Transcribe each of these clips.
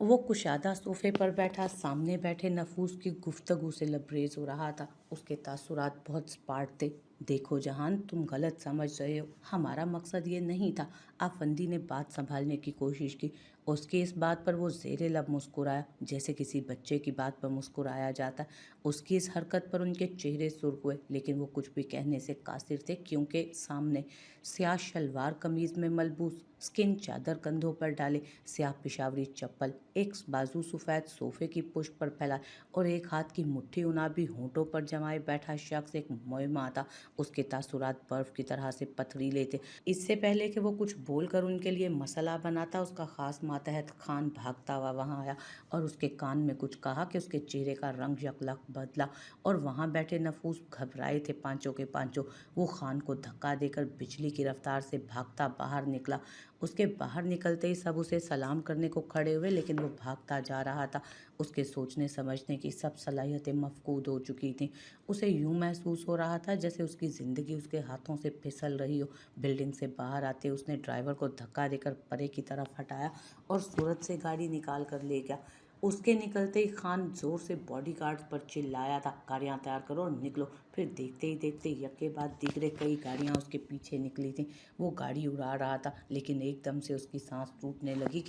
वो कुशादा सोफे पर बैठा सामने बैठे नफूस की गुफ्तगू से लबरेज हो रहा था। उसके तासुरात बहुत स्पार्ट थे। देखो जहान, तुम गलत समझ रहे हो, हमारा मकसद ये नहीं था। आफंदी ने बात संभालने की कोशिश की। उसकी इस बात पर वो ज़ेरे लब मुस्कुराया, जैसे किसी बच्चे की बात पर मुस्कुराया जाता। उसकी इस हरकत पर उनके चेहरे सुर्ख हुए, लेकिन वो कुछ भी कहने से कासिर थे, क्योंकि सामने स्याह शलवार कमीज में मलबूस, स्किन चादर कंधों पर डाले, स्याह पिशावरी चप्पल, एक बाजू सफ़ेद सोफे की पुष्ट पर फैला और एक हाथ की मुट्ठी उनाबी होंठों पर जमाए बैठा शख्स एक मोयमा था। उसके तासुरात बर्फ की तरह से पथरीले थे। इससे पहले कि वो कुछ बोलकर उनके लिए मसला बनाता, उसका खास मातहत खान भागता हुआ वहां आया और उसके कान में कुछ कहा कि उसके चेहरे का रंग यकलक बदला और वहां बैठे नफूस घबराए थे पांचों के पांचों। वो खान को धक्का देकर बिजली की रफ्तार से भागता बाहर निकला। उसके बाहर निकलते ही सब उसे सलाम करने को खड़े हुए, लेकिन वो भागता जा रहा था। उसके सोचने समझने की सब सलाहियतें मफकूद हो चुकी थीं। उसे यूं महसूस हो रहा था जैसे उसकी ज़िंदगी उसके हाथों से फिसल रही हो। बिल्डिंग से बाहर आते उसने ड्राइवर को धक्का देकर परे की तरफ हटाया और सूरत से गाड़ी निकाल कर ले गया। उसके निकलते ही खान जोर से बॉडीगार्ड्स पर चिल्लाया था, गाड़ियां तैयार करो और निकलो। फिर देखते ही देखते यके बाद दिगरे कई गाड़ियां उसके पीछे निकली थीं। वो गाड़ी उड़ा रहा था, लेकिन एकदम से उसकी सांस टूटने लगी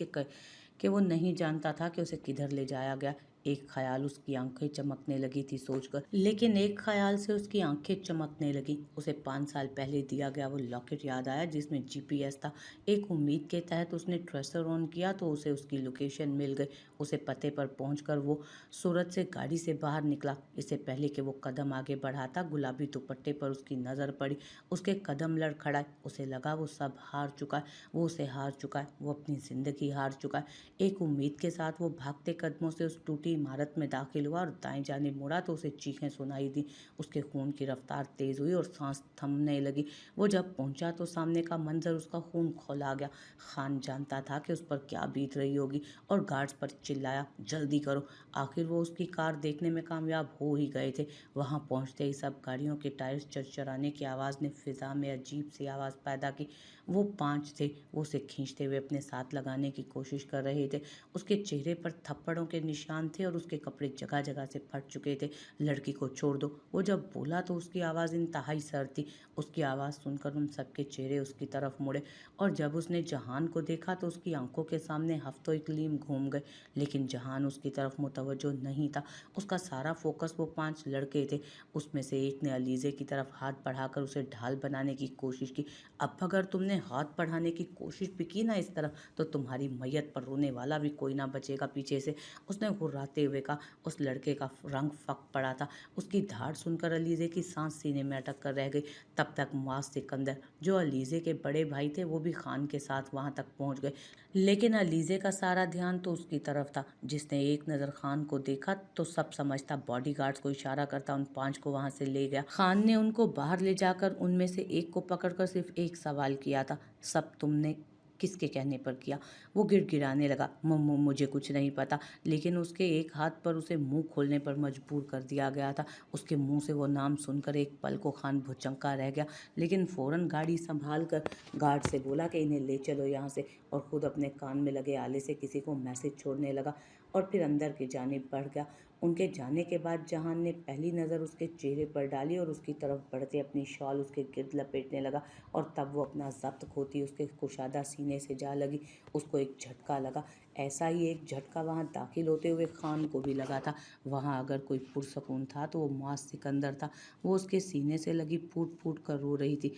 कि वो नहीं जानता था कि उसे किधर ले जाया गया। एक ख्याल उसकी आंखें चमकने लगी थी सोचकर, लेकिन एक ख्याल से उसकी आंखें चमकने लगी। उसे 5 साल पहले दिया गया वो लॉकेट याद आया जिसमें जीपीएस था। एक उम्मीद के तहत उसने ट्रेसर ऑन किया तो उसे उसकी लोकेशन मिल गई। उसे पते पर पहुंचकर वो सूरत से गाड़ी से बाहर निकला। इससे पहले कि वो कदम आगे बढ़ाता, गुलाबी दुपट्टे पर उसकी नज़र पड़ी। उसके कदम लड़खड़ाए। उसे लगा वो सब हार चुका है, वो उसे हार चुका है, वो अपनी ज़िंदगी हार चुका है। एक उम्मीद के साथ वो भागते कदमों से उस टूटी इमारत में दाखिल हुआ और दाएं जाने मुड़ा तो उसे चीखें सुनाई दी। उसके खून की रफ्तार तेज़ हुई और सांस थमने लगी। वो जब पहुंचा तो सामने का मंजर उसका खून खौला गया। खान जानता था कि उस पर क्या बीत रही होगी और गार्ड्स पर चिल्लाया, जल्दी करो। आखिर वो उसकी कार देखने में कामयाब हो ही गए थे। वहां पहुंचते ही सब गाड़ियों के टायर्स चरचराने की आवाज़ ने फिजा में अजीब सी आवाज़ पैदा की। वो 5 थे। वो उसे खींचते हुए अपने साथ लगाने की कोशिश कर रहे थे। उसके चेहरे पर थप्पड़ों के निशान थे और उसके कपड़े जगह जगह से फट चुके थे। लड़की को छोड़ दो, वो जब बोला तो उसकी आवाज़ इंतहाई सर्द थी। उसकी आवाज़ सुनकर उन सबके चेहरे उसकी तरफ मुड़े और जब उसने जहान को देखा तो उसकी आंखों के सामने हफ्तों इकलीम घूम गए, लेकिन जहान उसकी तरफ मुतवज्जो नहीं था। उसका सारा फोकस वो 5 लड़के थे। उसमें से एक ने अलीज़े की तरफ हाथ बढ़ाकर उसे ढाल बनाने की कोशिश की। अब अगर तुमने हाथ बढ़ाने की कोशिश भी की ना इस तरफ, तो तुम्हारी मैयत पर रोने वाला भी कोई ना बचेगा पीछे से, उसने घुर्राते हुए कहा। उस लड़के का रंग फक पड़ा था। उसकी धाड़ सुनकर अलीज़े की सांस सीने में अटक कर रह गई। तब तक मुआज सिकंदर, जो अलीज़े के बड़े भाई थे, वो भी खान के साथ वहां तक पहुंच गए, लेकिन अलीज़े का सारा ध्यान तो उसकी तरफ था। जिसने एक नज़र खान को देखा तो सब समझता, बॉडीगार्ड्स को इशारा करता उन 5 को वहां से ले गया। खान ने उनको बाहर ले जाकर उनमें से एक को पकड़कर सिर्फ एक सवाल किया था, सब तुमने किसके कहने पर किया? वो गिड़गिड़ाने लगा, मुझे कुछ नहीं पता। लेकिन उसके एक हाथ पर उसे मुंह खोलने पर मजबूर कर दिया गया था। उसके मुंह से वो नाम सुनकर एक पल को खान भुचंका रह गया, लेकिन फौरन गाड़ी संभाल कर गार्ड से बोला कि इन्हें ले चलो यहाँ से, और खुद अपने कान में लगे आले से किसी को मैसेज छोड़ने लगा और फिर अंदर की जानिब बढ़ गया। उनके जाने के बाद जहान ने पहली नज़र उसके चेहरे पर डाली और उसकी तरफ बढ़ते अपनी शॉल उसके गिर्द लपेटने लगा, और तब वो अपना जब्त खोती उसके कुशादा सीने से जा लगी। उसको एक झटका लगा। ऐसा ही एक झटका वहां दाखिल होते हुए खान को भी लगा था। वहां अगर कोई पुरसकून था तो वो मुआज सिकंदर था। वो उसके सीने से लगी फूट फूट कर रो रही थी।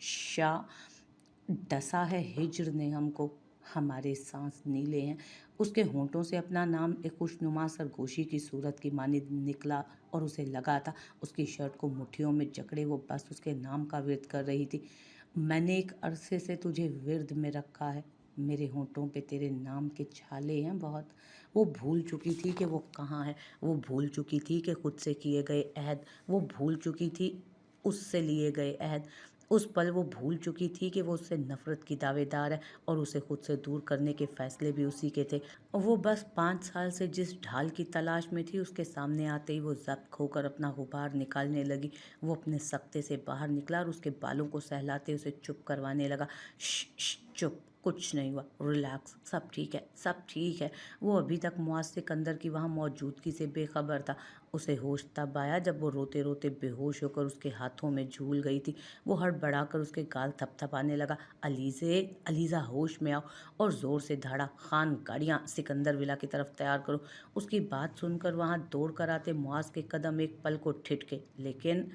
शाह डसा है हिज्र ने हमको, हमारे सांस नीले हैं। उसके होंठों से अपना नाम एक खुशनुमा सरगोशी की सूरत की मानिंद निकला और उसे लगा था उसकी शर्ट को मुट्ठियों में जकड़े वो बस उसके नाम का विर्द कर रही थी। मैंने एक अरसे से तुझे विर्द में रखा है, मेरे होंठों पे तेरे नाम के छाले हैं बहुत। वो भूल चुकी थी कि वो कहाँ है। वो भूल चुकी थी कि खुद से किए गए अहद। वो भूल चुकी थी उससे लिए गए अहद। उस पल वो भूल चुकी थी कि वो उससे नफरत की दावेदार है और उसे खुद से दूर करने के फैसले भी उसी के थे। और वो बस 5 साल से जिस ढाल की तलाश में थी, उसके सामने आते ही वो जब्त खोकर अपना गुबार निकालने लगी। वो अपने सख्ते से बाहर निकला और उसके बालों को सहलाते उसे चुप करवाने लगा। चुप, कुछ नहीं हुआ, रिलैक्स, सब ठीक है, सब ठीक है। वो अभी तक मुआज सिकंदर की वहाँ मौजूदगी से बेखबर था। उसे होश तब आया जब वो रोते रोते बेहोश होकर उसके हाथों में झूल गई थी। वो हड़बड़ाकर उसके गाल थपथपाने लगा। अलीज़े, अलीज़ा होश में आओ, और ज़ोर से धाड़ा, खान गाड़ियाँ सिकंदर विला की तरफ तैयार करो। उसकी बात सुनकर वहाँ दौड़ कर आते मुआज के कदम एक पल को ठिठके, लेकिन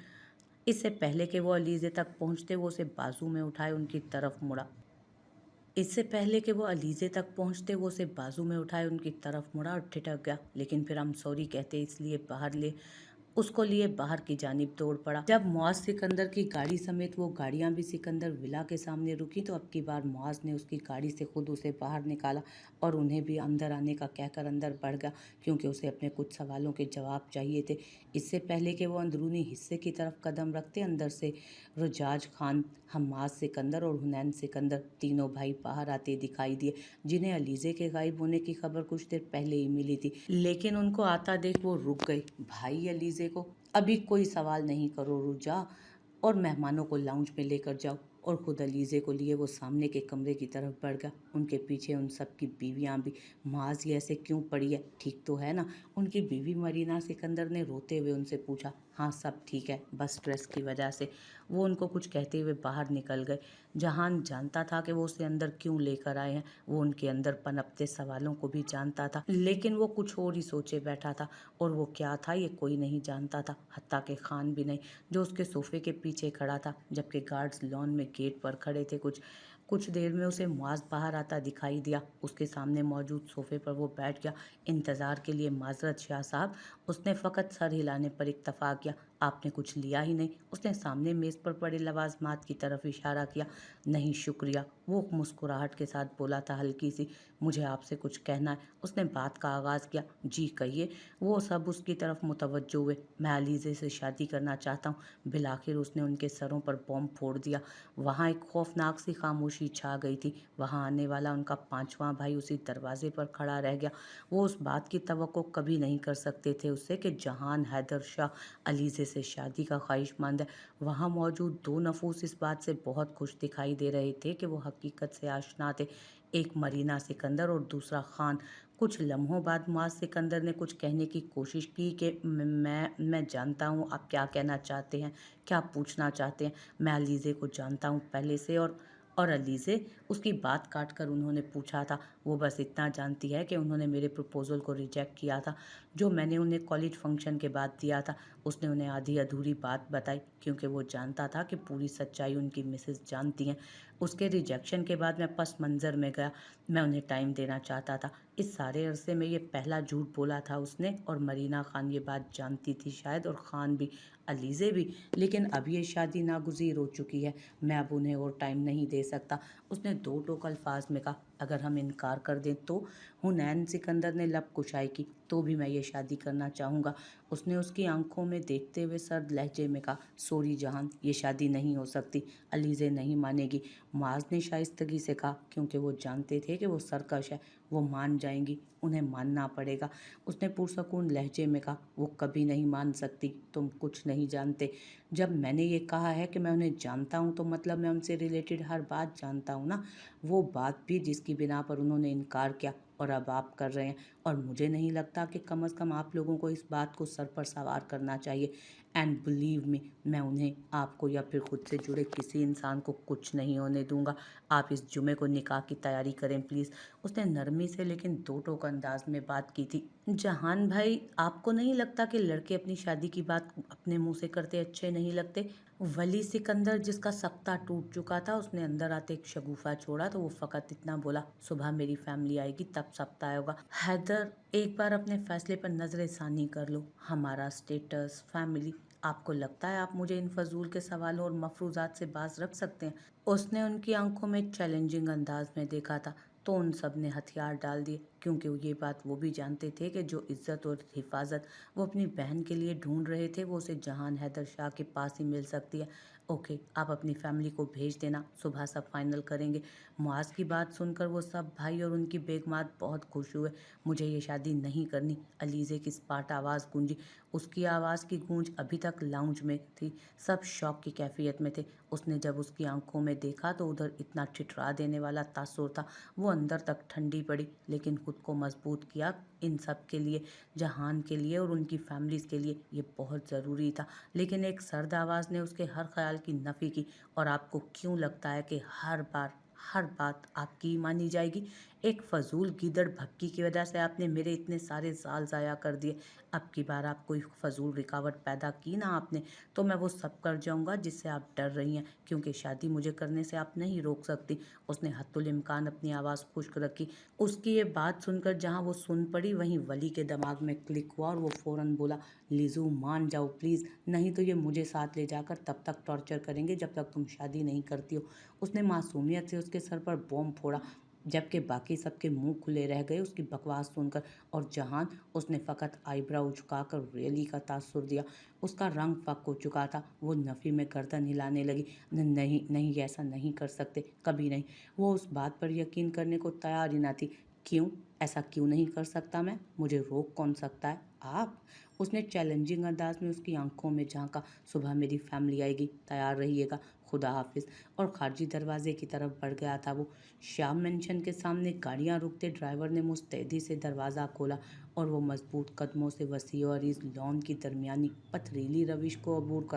इससे पहले कि वो अलीज़े तक पहुँचते वो उसे बाजू में उठाए उनकी तरफ मुड़ा। इससे पहले कि वो अलीज़े तक पहुंचते वो उसे बाजू में उठाए उनकी तरफ मुड़ा और ठिठक गया, लेकिन फिर हम सॉरी कहते इसलिए बाहर ले उसको लिए बाहर की जानिब दौड़ पड़ा। जब मुआज सिकंदर की गाड़ी समेत वो गाड़ियां भी सिकंदर विला के सामने रुकी तो अब की बार मुआज ने उसकी गाड़ी से खुद उसे बाहर निकाला और उन्हें भी अंदर आने का कहकर अंदर बढ़ गया, क्योंकि उसे अपने कुछ सवालों के जवाब चाहिए थे। इससे पहले कि वो अंदरूनी हिस्से की तरफ कदम रखते, अंदर से रजाज खान, हम्माद सिकंदर और हुनैन सिकंदर तीनों भाई बाहर आते दिखाई दिए, जिन्हें अलीज़े के गायब होने की खबर कुछ देर पहले ही मिली थी। लेकिन उनको आता देख वो रुक गई। भाई अलीज़े को, अभी कोई सवाल नहीं करो, रुक जा और मेहमानों को लाउंज में लेकर जाओ। और खुद अलीज़े को लिए वो सामने के कमरे की तरफ बढ़ गया। उनके पीछे उन सब की बीवियाँ भी। माज ये ऐसे क्यों पड़ी है, ठीक तो है ना? उनकी बीवी मरीना सिकंदर ने रोते हुए उनसे पूछा। हाँ सब ठीक है, बस स्ट्रेस की वजह से। वो उनको कुछ कहते हुए बाहर निकल गए। जहान जानता था कि वो उसे अंदर क्यों लेकर आए हैं। वो उनके अंदर पनपते सवालों को भी जानता था, लेकिन वो कुछ और ही सोचे बैठा था, और वो क्या था ये कोई नहीं जानता था, हत्ता के खान भी नहीं, जो उसके सोफे के पीछे खड़ा था, जबकि गार्ड्स लॉन में गेट पर खड़े थे। कुछ देर में उसे मुआज बाहर आता दिखाई दिया। उसके सामने मौजूद सोफे पर वो बैठ गया। इंतज़ार के लिए माजरत शाह साहब, उसने फ़कत सर हिलाने पर इत्तफा किया। आपने कुछ लिया ही नहीं? उसने सामने मेज़ पर पड़े लवाजमात की तरफ इशारा किया। नहीं शुक्रिया, वो मुस्कुराहट के साथ बोला था हल्की सी। मुझे आपसे कुछ कहना है। उसने बात का आगाज़ किया। जी कहिए। वो सब उसकी तरफ मुतवज्जो हुए। मैं अलीज़े से शादी करना चाहता हूँ। बिलाखिर उसने उनके सरों पर बॉम्ब फोड़ दिया। वहाँ एक खौफनाक सी खामोशी छा गई थी। वहाँ आने वाला उनका पांचवां भाई उसी दरवाजे पर खड़ा रह गया। वो उस बात की तवक्को कभी नहीं कर सकते थे उससे कि जहान हैदर शाह अलीज़े से शादी का ख्वाहिशमंद है। वहाँ मौजूद दो नफूस इस बात से बहुत खुश दिखाई दे रहे थे कि वो हकीकत से आशना थे। एक मरीना सिकंदर और दूसरा खान। कुछ लम्हों बाद मुआज सिकंदर ने कुछ कहने की कोशिश की कि मैं जानता हूँ आप क्या कहना चाहते हैं, क्या पूछना चाहते हैं। मैं अलीज़े को जानता हूँ पहले से, और अलीज़े, उसकी बात काट कर उन्होंने पूछा था। वो बस इतना जानती है कि उन्होंने मेरे प्रपोज़ल को रिजेक्ट किया था, जो मैंने उन्हें कॉलेज फंक्शन के बाद दिया था। उसने उन्हें आधी अधूरी बात बताई, क्योंकि वो जानता था कि पूरी सच्चाई उनकी मिसेस जानती हैं। उसके रिजेक्शन के बाद मैं पस मंज़र में गया। मैं उन्हें टाइम देना चाहता था। इस सारे अरसे में ये पहला झूठ बोला था उसने, और मरीना खान ये बात जानती थी शायद, और खान भी, अलीज़े भी। लेकिन अब ये शादी नागुज़ीर हो चुकी है। मैं अब उन्हें और टाइम नहीं दे सकता। उसने दो टोक अल्फाज में कहा। अगर हम इनकार कर दें तो? हुनैन सिकंदर ने लब कुशाई की। तो भी मैं ये शादी करना चाहूँगा। उसने उसकी आंखों में देखते हुए सर्द लहजे में कहा। सॉरी जहान, ये शादी नहीं हो सकती। अलीज़े नहीं मानेगी। मुआज ने शाइस्तगी से कहा, क्योंकि वो जानते थे कि वो सरकश है। वो मान जाएंगी, उन्हें मानना पड़ेगा। उसने पुरसकून लहजे में कहा। वो कभी नहीं मान सकती, तुम कुछ नहीं जानते। जब मैंने ये कहा है कि मैं उन्हें जानता हूँ तो मतलब मैं उनसे रिलेटेड हर बात जानता हूँ ना। वो बात भी जिसकी बिना पर उन्होंने इनकार किया, और अब आप कर रहे हैं। और मुझे नहीं लगता कि कम से कम आप लोगों को इस बात को सर पर सवार करना चाहिए। एंड बिलीव मी, मैं उन्हें, आपको या फिर खुद से जुड़े किसी इंसान को कुछ नहीं होने दूंगा। आप इस जुमे को निकाह की तैयारी करें प्लीज़। उसने नरमी से लेकिन दो टोक अंदाज में बात की थी। जहान भाई, आपको नहीं लगता कि लड़के अपनी शादी की बात अपने मुंह से करते अच्छे नहीं लगते? वली सिकंदर, जिसका सख्ता टूट चुका था, उसने अंदर आते एक शगुफा छोड़ा तो वो फकत इतना बोला। सुबह मेरी फैमिली आएगी तब सब तय होगा। हैदर, एक बार अपने फैसले पर नजर षानी कर लो। हमारा स्टेटस, फैमिली, आपको लगता है आप मुझे इन फजूल के सवालों और मफरूजात से बाज रख सकते हैं? उसने उनकी आंखों में चैलेंजिंग अंदाज में देखा था। तो उन सब ने हथियार डाल दिए। क्योंकि ये बात वो भी जानते थे कि जो इज्जत और हिफाजत वो अपनी बहन के लिए ढूंढ रहे थे वो उसे जहान हैदर शाह के पास ही मिल सकती है। ओके, आप अपनी फैमिली को भेज देना, सुबह सब फाइनल करेंगे। मुआज की बात सुनकर वो सब भाई और उनकी बेगमात बहुत खुश हुए। मुझे ये शादी नहीं करनी, अलीज़े की स्पाट आवाज़ गूंजी। उसकी आवाज़ की गूंज अभी तक लाउंज में थी। सब शौक की कैफियत में थे। उसने जब उसकी आंखों में देखा तो उधर इतना ठिठुरा देने वाला तासुर था। वो अंदर तक ठंडी पड़ी, लेकिन खुद को मजबूत किया। इन सब के लिए, जहान के लिए और उनकी फैमिलीज़ के लिए ये बहुत ज़रूरी था। लेकिन एक सर्द आवाज़ ने उसके हर ख्याल की नफ़ी की। और आपको क्यों लगता है कि हर बात आपकी ही मानी जाएगी? एक फजूल गीदड़ भक्की की वजह से आपने मेरे इतने सारे साल ज़ाया कर दिए। अब की बार आप कोई फजूल रुकावट पैदा की ना आपने, तो मैं वो सब कर जाऊंगा जिससे आप डर रही हैं, क्योंकि शादी मुझे करने से आप नहीं रोक सकती। उसने हत्तुल इम्कान अपनी आवाज़ खुश्क रखी। उसकी ये बात सुनकर जहाँ वो सुन पड़ी वहीं वली के दिमाग में क्लिक हुआ और वो फ़ौरन बोला, लीज़ू मान जाओ प्लीज़, नहीं तो ये मुझे साथ ले जाकर तब तक टॉर्चर करेंगे जब तक तुम शादी नहीं करती हो। उसने मासूमियत से उसके सर पर बॉम्ब फोड़ा, जबकि बाकी सबके मुंह खुले रह गए उसकी बकवास सुनकर। और जहान, उसने फ़कत आईब्राउ झुकाकर रियली का तासुर दिया। उसका रंग फक हो चुका था। वो नफ़ी में गर्दन हिलाने लगी। नहीं नहीं, ऐसा नहीं कर सकते, कभी नहीं। वो उस बात पर यकीन करने को तैयार ही ना थी। क्यों? ऐसा क्यों नहीं कर सकता मैं? मुझे रोक कौन सकता है? आप? उसने चैलेंजिंग अंदाज में उसकी आंखों में झांका। सुबह मेरी फैमिली आएगी, तैयार रहिएगा, खुदा हाफिज। और खारजी दरवाजे की तरफ बढ़ गया था वो। श्याम मेंशन के सामने गाड़ियां रुकते ड्राइवर ने मुस्तैदी से दरवाज़ा खोला और वो मजबूत कदमों से वसी और इस लॉन की दरमियानी पथरीली रविश को अबूर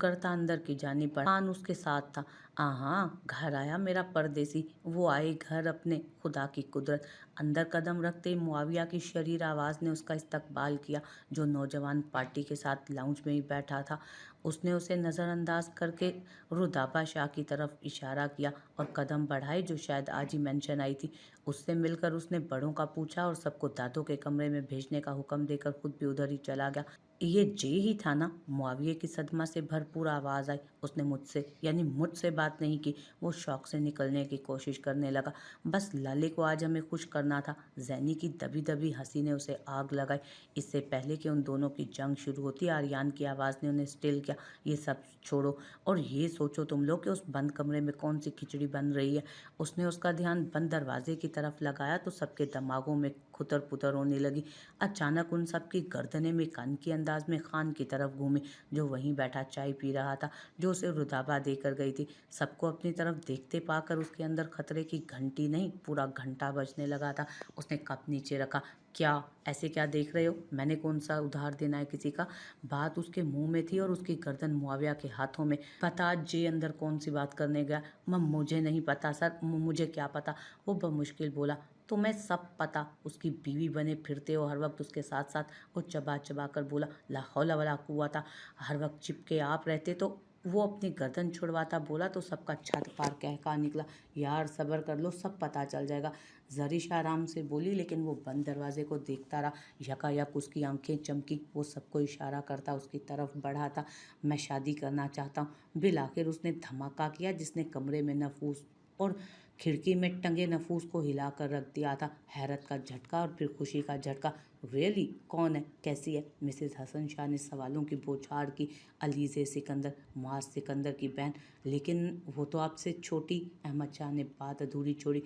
करता अंदर की जानिब बढ़ा। खान उसके साथ था। आहा, घर आया मेरा परदेसी। वो आए घर अपने, खुदा की कुदरत। अंदर कदम रखते ही मुआविया की शरीर आवाज़ ने उसका इस्तकबाल किया, जो नौजवान पार्टी के साथ लाउंज में ही बैठा था। उसने उसे नज़रअंदाज करके रुदाबा शाह की तरफ इशारा किया और कदम बढ़ाए, जो शायद आज ही मेंशन आई थी। उससे मिलकर उसने बड़ों का पूछा और सबको दादों के कमरे में भेजने का हुक्म देकर खुद भी उधर ही चला गया। ये जे ही था ना? मुआविया की सदमा से भरपूर आवाज़ आई। उसने मुझसे बात नहीं की। वो शौक से निकलने की कोशिश करने लगा। बस लाले को आज हमें खुश करना था। जैनी की दबी दबी हंसी ने उसे आग लगाई। इससे पहले कि उन दोनों की जंग शुरू होती, आर्यान की आवाज़ ने उन्हें स्टिल किया। ये सब छोड़ो और ये सोचो तुम लोग कि उस बंद कमरे में कौन सी खिचड़ी बन रही है। उसने उसका ध्यान बंद दरवाजे की तरफ लगाया तो सबके दिमागों में खुतर पुतर होने लगी। अचानक उन सब की गर्दनें में कान की अंदाज में खान की तरफ घूमी, जो वहीं बैठा चाय पी रहा था, जो उसे रुदाबा देकर गई थी। सबको अपनी तरफ देखते पाकर उसके अंदर खतरे की घंटी नहीं, पूरा घंटा बजने लगा था। उसने कप नीचे रखा। क्या देख रहे हो? मैंने कौन सा उधार देना है किसी का? बात उसके मुंह में थी और उसकी गर्दन मुआविया के हाथों में। पता जे अंदर कौन सी बात करने गया? मुझे नहीं पता सर, मुझे क्या पता? वो बमुश्किल बोला। तुम्हें सब पता? उसकी बीवी बने फिरते हो हर वक्त उसके साथ साथ। वो चबा चबा कर बोला। ला हौला वला कुव्वता, हर वक्त चिपके आप रहते तो? वो अपनी गर्दन छुड़वाता बोला तो सबका छत पार कहका निकला। यार सब्र कर लो, सब पता चल जाएगा। जरिश आराम से बोली, लेकिन वो बंद दरवाजे को देखता रहा। यकायक उसकी आंखें चमकी। वो सबको इशारा करता उसकी तरफ बढ़ा था। मैं शादी करना चाहता हूँ। बिल आखिर उसने धमाका किया, जिसने कमरे में नफूस और खिड़की में टंगे नफूस को हिलाकर रख दिया था। हैरत का झटका और फिर खुशी का झटका। रियली? कौन है? कैसी है? मिसेस हसन शाह ने सवालों की बौछार की। अलीज़े सिकंदर, मुआज सिकंदर की बहन। लेकिन वो तो आपसे छोटी। अहमद शाह ने बात अधूरी छोड़ी।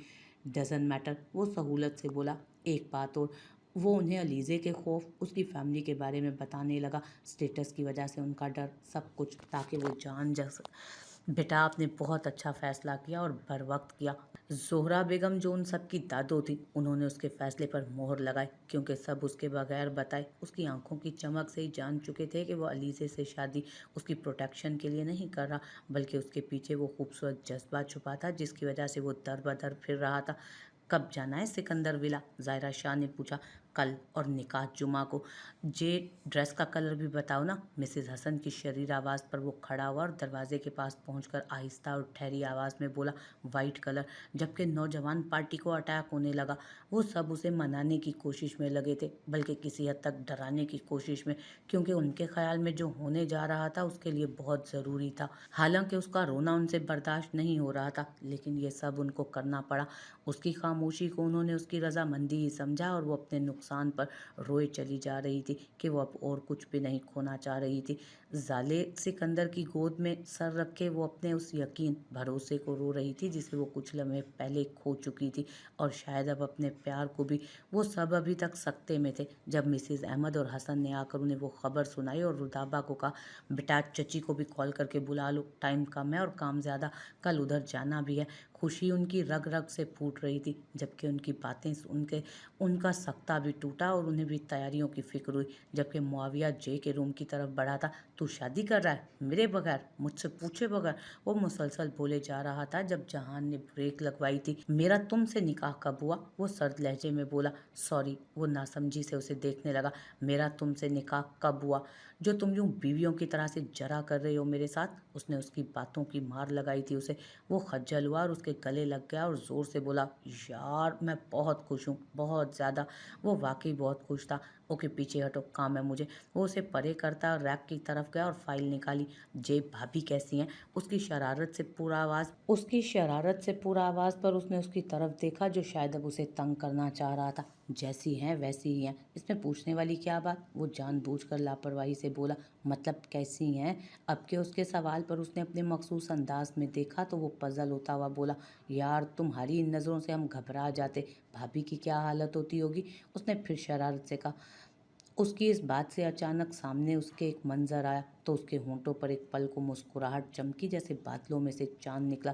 डजन मैटर, वो सहूलत से बोला। एक बात और। वो उन्हें अलीज़े के खौफ, उसकी फैमिली के बारे में बताने लगा। स्टेटस की वजह से उनका डर, सब कुछ, ताकि वो जान जा बेटा आपने बहुत अच्छा फैसला किया और बर वक्त किया। जोहरा बेगम जो उन सब की दादो थी, उन्होंने उसके फैसले पर मोहर लगाई, क्योंकि सब उसके बगैर बताए, उसकी आंखों की चमक से ही जान चुके थे कि वो अलीज़े से शादी उसकी प्रोटेक्शन के लिए नहीं कर रहा, बल्कि उसके पीछे वो खूबसूरत जज्बा छुपा था जिसकी वजह से वो दर बदर फिर रहा था। कब जाना है सिकंदर विला? ज़ाहिरा शाह ने पूछा। कल, और निकाह जुमा को। जे ड्रेस का कलर भी बताओ ना। मिसेस हसन की शरीर आवाज़ पर वो खड़ा हुआ और दरवाजे के पास पहुंचकर आहिस्ता और ठहरी आवाज़ में बोला, वाइट कलर। जबकि नौजवान पार्टी को अटैक होने लगा। वो सब उसे मनाने की कोशिश में लगे थे, बल्कि किसी हद तक डराने की कोशिश में, क्योंकि उनके ख्याल में जो होने जा रहा था उसके लिए बहुत ज़रूरी था। हालांकि उसका रोना उनसे बर्दाश्त नहीं हो रहा था, लेकिन ये सब उनको करना पड़ा। उसकी खामोशी खामोशी को उन्होंने उसकी रजामंदी ही समझा और वो अपने नुकसान पर रोए चली जा रही थी कि वो अब और कुछ भी नहीं खोना चाह रही थी। जाले सिकंदर की गोद में सर रखे वो अपने उस यकीन भरोसे को रो रही थी जिसे वो कुछ लम्हे पहले खो चुकी थी, और शायद अब अपने प्यार को भी। वो सब अभी तक सकते में थे जब मिसेज अहमद और हसन ने आकर उन्हें वो खबर सुनाई और रुदाबा को कहा, बेटा चची को भी कॉल करके बुला लो, टाइम कम है और काम ज़्यादा, कल उधर जाना भी है। खुशी उनकी रग रग से फूट रही थी, जबकि उनकी बातें सुन के उनका सख्ता भी टूटा और उन्हें भी तैयारियों की फिक्र हुई। जबकि मुआविया जे के रूम की तरफ बढ़ा था, तू शादी कर रहा है मेरे बगैर, मुझसे पूछे बगैर, वो मुसलसल बोले जा रहा था जब जहान ने ब्रेक लगवाई थी। मेरा तुमसे निकाह कब हुआ, वो सर्द लहजे में बोला। सॉरी, वो नासमझी से उसे देखने लगा। मेरा तुमसे निकाह कब हुआ जो तुम यूं बीवियों की तरह से जरा कर रहे हो मेरे साथ। उसने उसकी बातों की मार लगाई थी उसे। वो खज्जल हुआ और उसके गले लग गया और जोर से बोला, यार मैं बहुत खुश हूँ, बहुत ज़्यादा। वो वाकई बहुत खुश था। ओके पीछे हटो, काम है मुझे। वो उसे परे करता रैक की तरफ गया और फाइल निकाली। जेब भाभी कैसी हैं, उसकी शरारत से पूरा आवाज़ पर उसने उसकी तरफ देखा जो शायद अब उसे तंग करना चाह रहा था। जैसी हैं वैसी ही हैं, इसमें पूछने वाली क्या बात, वो जानबूझकर लापरवाही से बोला। मतलब कैसी हैं। अब के उसके सवाल पर उसने अपने मखसूस अंदाज में देखा तो वो पजल होता हुआ बोला, यार तुम्हारी इन नज़रों से हम घबरा जाते, भाभी की क्या हालत होती होगी। उसने फिर शरारत से कहा। उसकी इस बात से अचानक सामने उसके एक मंजर आया तो उसके होंठों पर एक पल को मुस्कुराहट चमकी जैसे बादलों में से चांद निकला।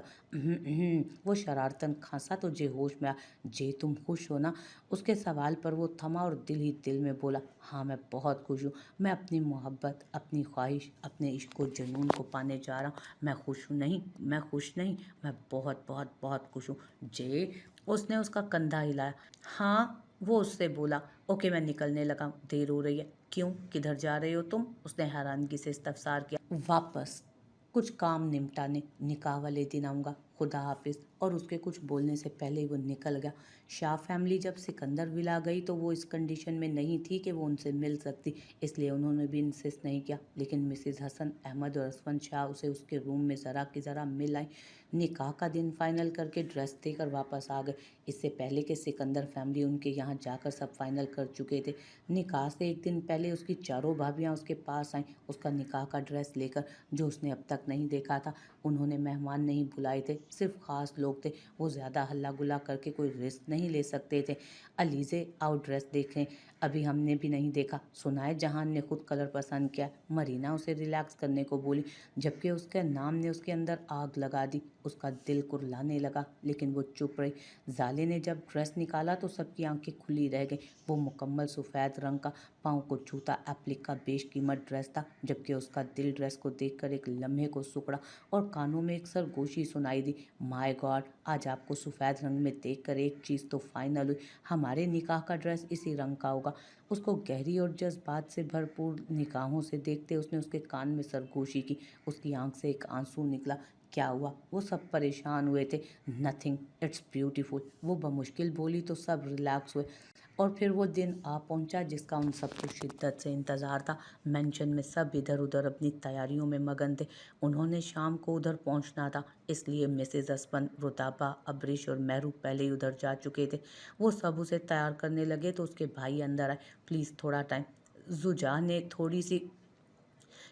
वो शरारतन खांसा तो जे होश में आ। जे तुम खुश हो ना। उसके सवाल पर वो थमा और दिल ही दिल में बोला, हाँ मैं बहुत खुश हूँ। मैं अपनी मोहब्बत, अपनी ख्वाहिश, अपने इश्क को जुनून को पाने जा रहा हूँ। मैं खुश हूँ नहीं, मैं खुश नहीं, मैं बहुत बहुत बहुत खुश हूँ। जे, उसने उसका कंधा हिलाया। हाँ, वो उससे बोला। ओके मैं निकलने लगा, देर हो रही है। क्यों, किधर जा रहे हो तुम, उसने हैरानगी से इस्तफसार किया। वापस, कुछ काम निपटाने, निकाह वाले दिन आऊँगा, खुदा हाफिज। और उसके कुछ बोलने से पहले ही वो निकल गया। शाह फैमिली जब सिकंदर विला गई तो वो इस कंडीशन में नहीं थी कि वो उनसे मिल सकती, इसलिए उन्होंने भी इंसिस्ट नहीं किया। लेकिन मिसेज हसन अहमद और असफन शाह उसे उसके रूम में ज़रा की ज़रा मिल आई। निकाह का दिन फाइनल करके ड्रेस देकर वापस आ गए, इससे पहले कि सिकंदर फैमिली उनके यहाँ जाकर सब फाइनल कर चुके थे। निकाह से एक दिन पहले उसकी चारों भाभियाँ उसके पास आईं उसका निकाह का ड्रेस लेकर, जो उसने अब तक नहीं देखा था। उन्होंने मेहमान नहीं बुलाए थे, सिर्फ खास लोग थे। वो ज़्यादा हल्ला गुल्ला करके कोई रिस्क नहीं ले सकते थे। अलीज़े आओ ड्रेस देखें, अभी हमने भी नहीं देखा। सुना है जहान ने खुद कलर पसंद किया। मरीना उसे रिलैक्स करने को बोली, जबकि उसके नाम ने उसके अंदर आग लगा दी। उसका दिल कुर्लाने लगा, लेकिन वो चुप रही। जाले ने जब ड्रेस निकाला तो सबकी आंखें खुली रह गईं। वो मुकम्मल सफ़ेद रंग का, पाँव को जूता एप्लिक का बेशकीमत ड्रेस था, जबकि उसका दिल ड्रेस को देखकर एक लम्हे को सुकड़ा और कानों में एक सरगोशी सुनाई दी। माय गॉड, आज आपको सफ़ेद रंग में देखकर एक चीज़ तो फाइनल हुई, हमारे निकाह का ड्रेस इसी रंग का होगा। उसको गहरी और जज्बात से भरपूर निगाहों से देखते उसने उसके कान में सरगोशी की। उसकी आंख से एक आंसू निकला। क्या हुआ, वो सब परेशान हुए थे। नथिंग, इट्स ब्यूटीफुल, वो बमुश्किल बोली तो सब रिलैक्स हुए। और फिर वो दिन आ पहुंचा जिसका उन सबको शिद्दत से इंतज़ार था। मेंशन में सब इधर उधर अपनी तैयारियों में मगन थे। उन्होंने शाम को उधर पहुंचना था, इसलिए मिसेज असफन, रुताबा, अब्रिश और महरू पहले ही उधर जा चुके थे। वो सब उसे तैयार करने लगे तो उसके भाई अंदर आए। प्लीज़ थोड़ा टाइम, जुजा ने थोड़ी सी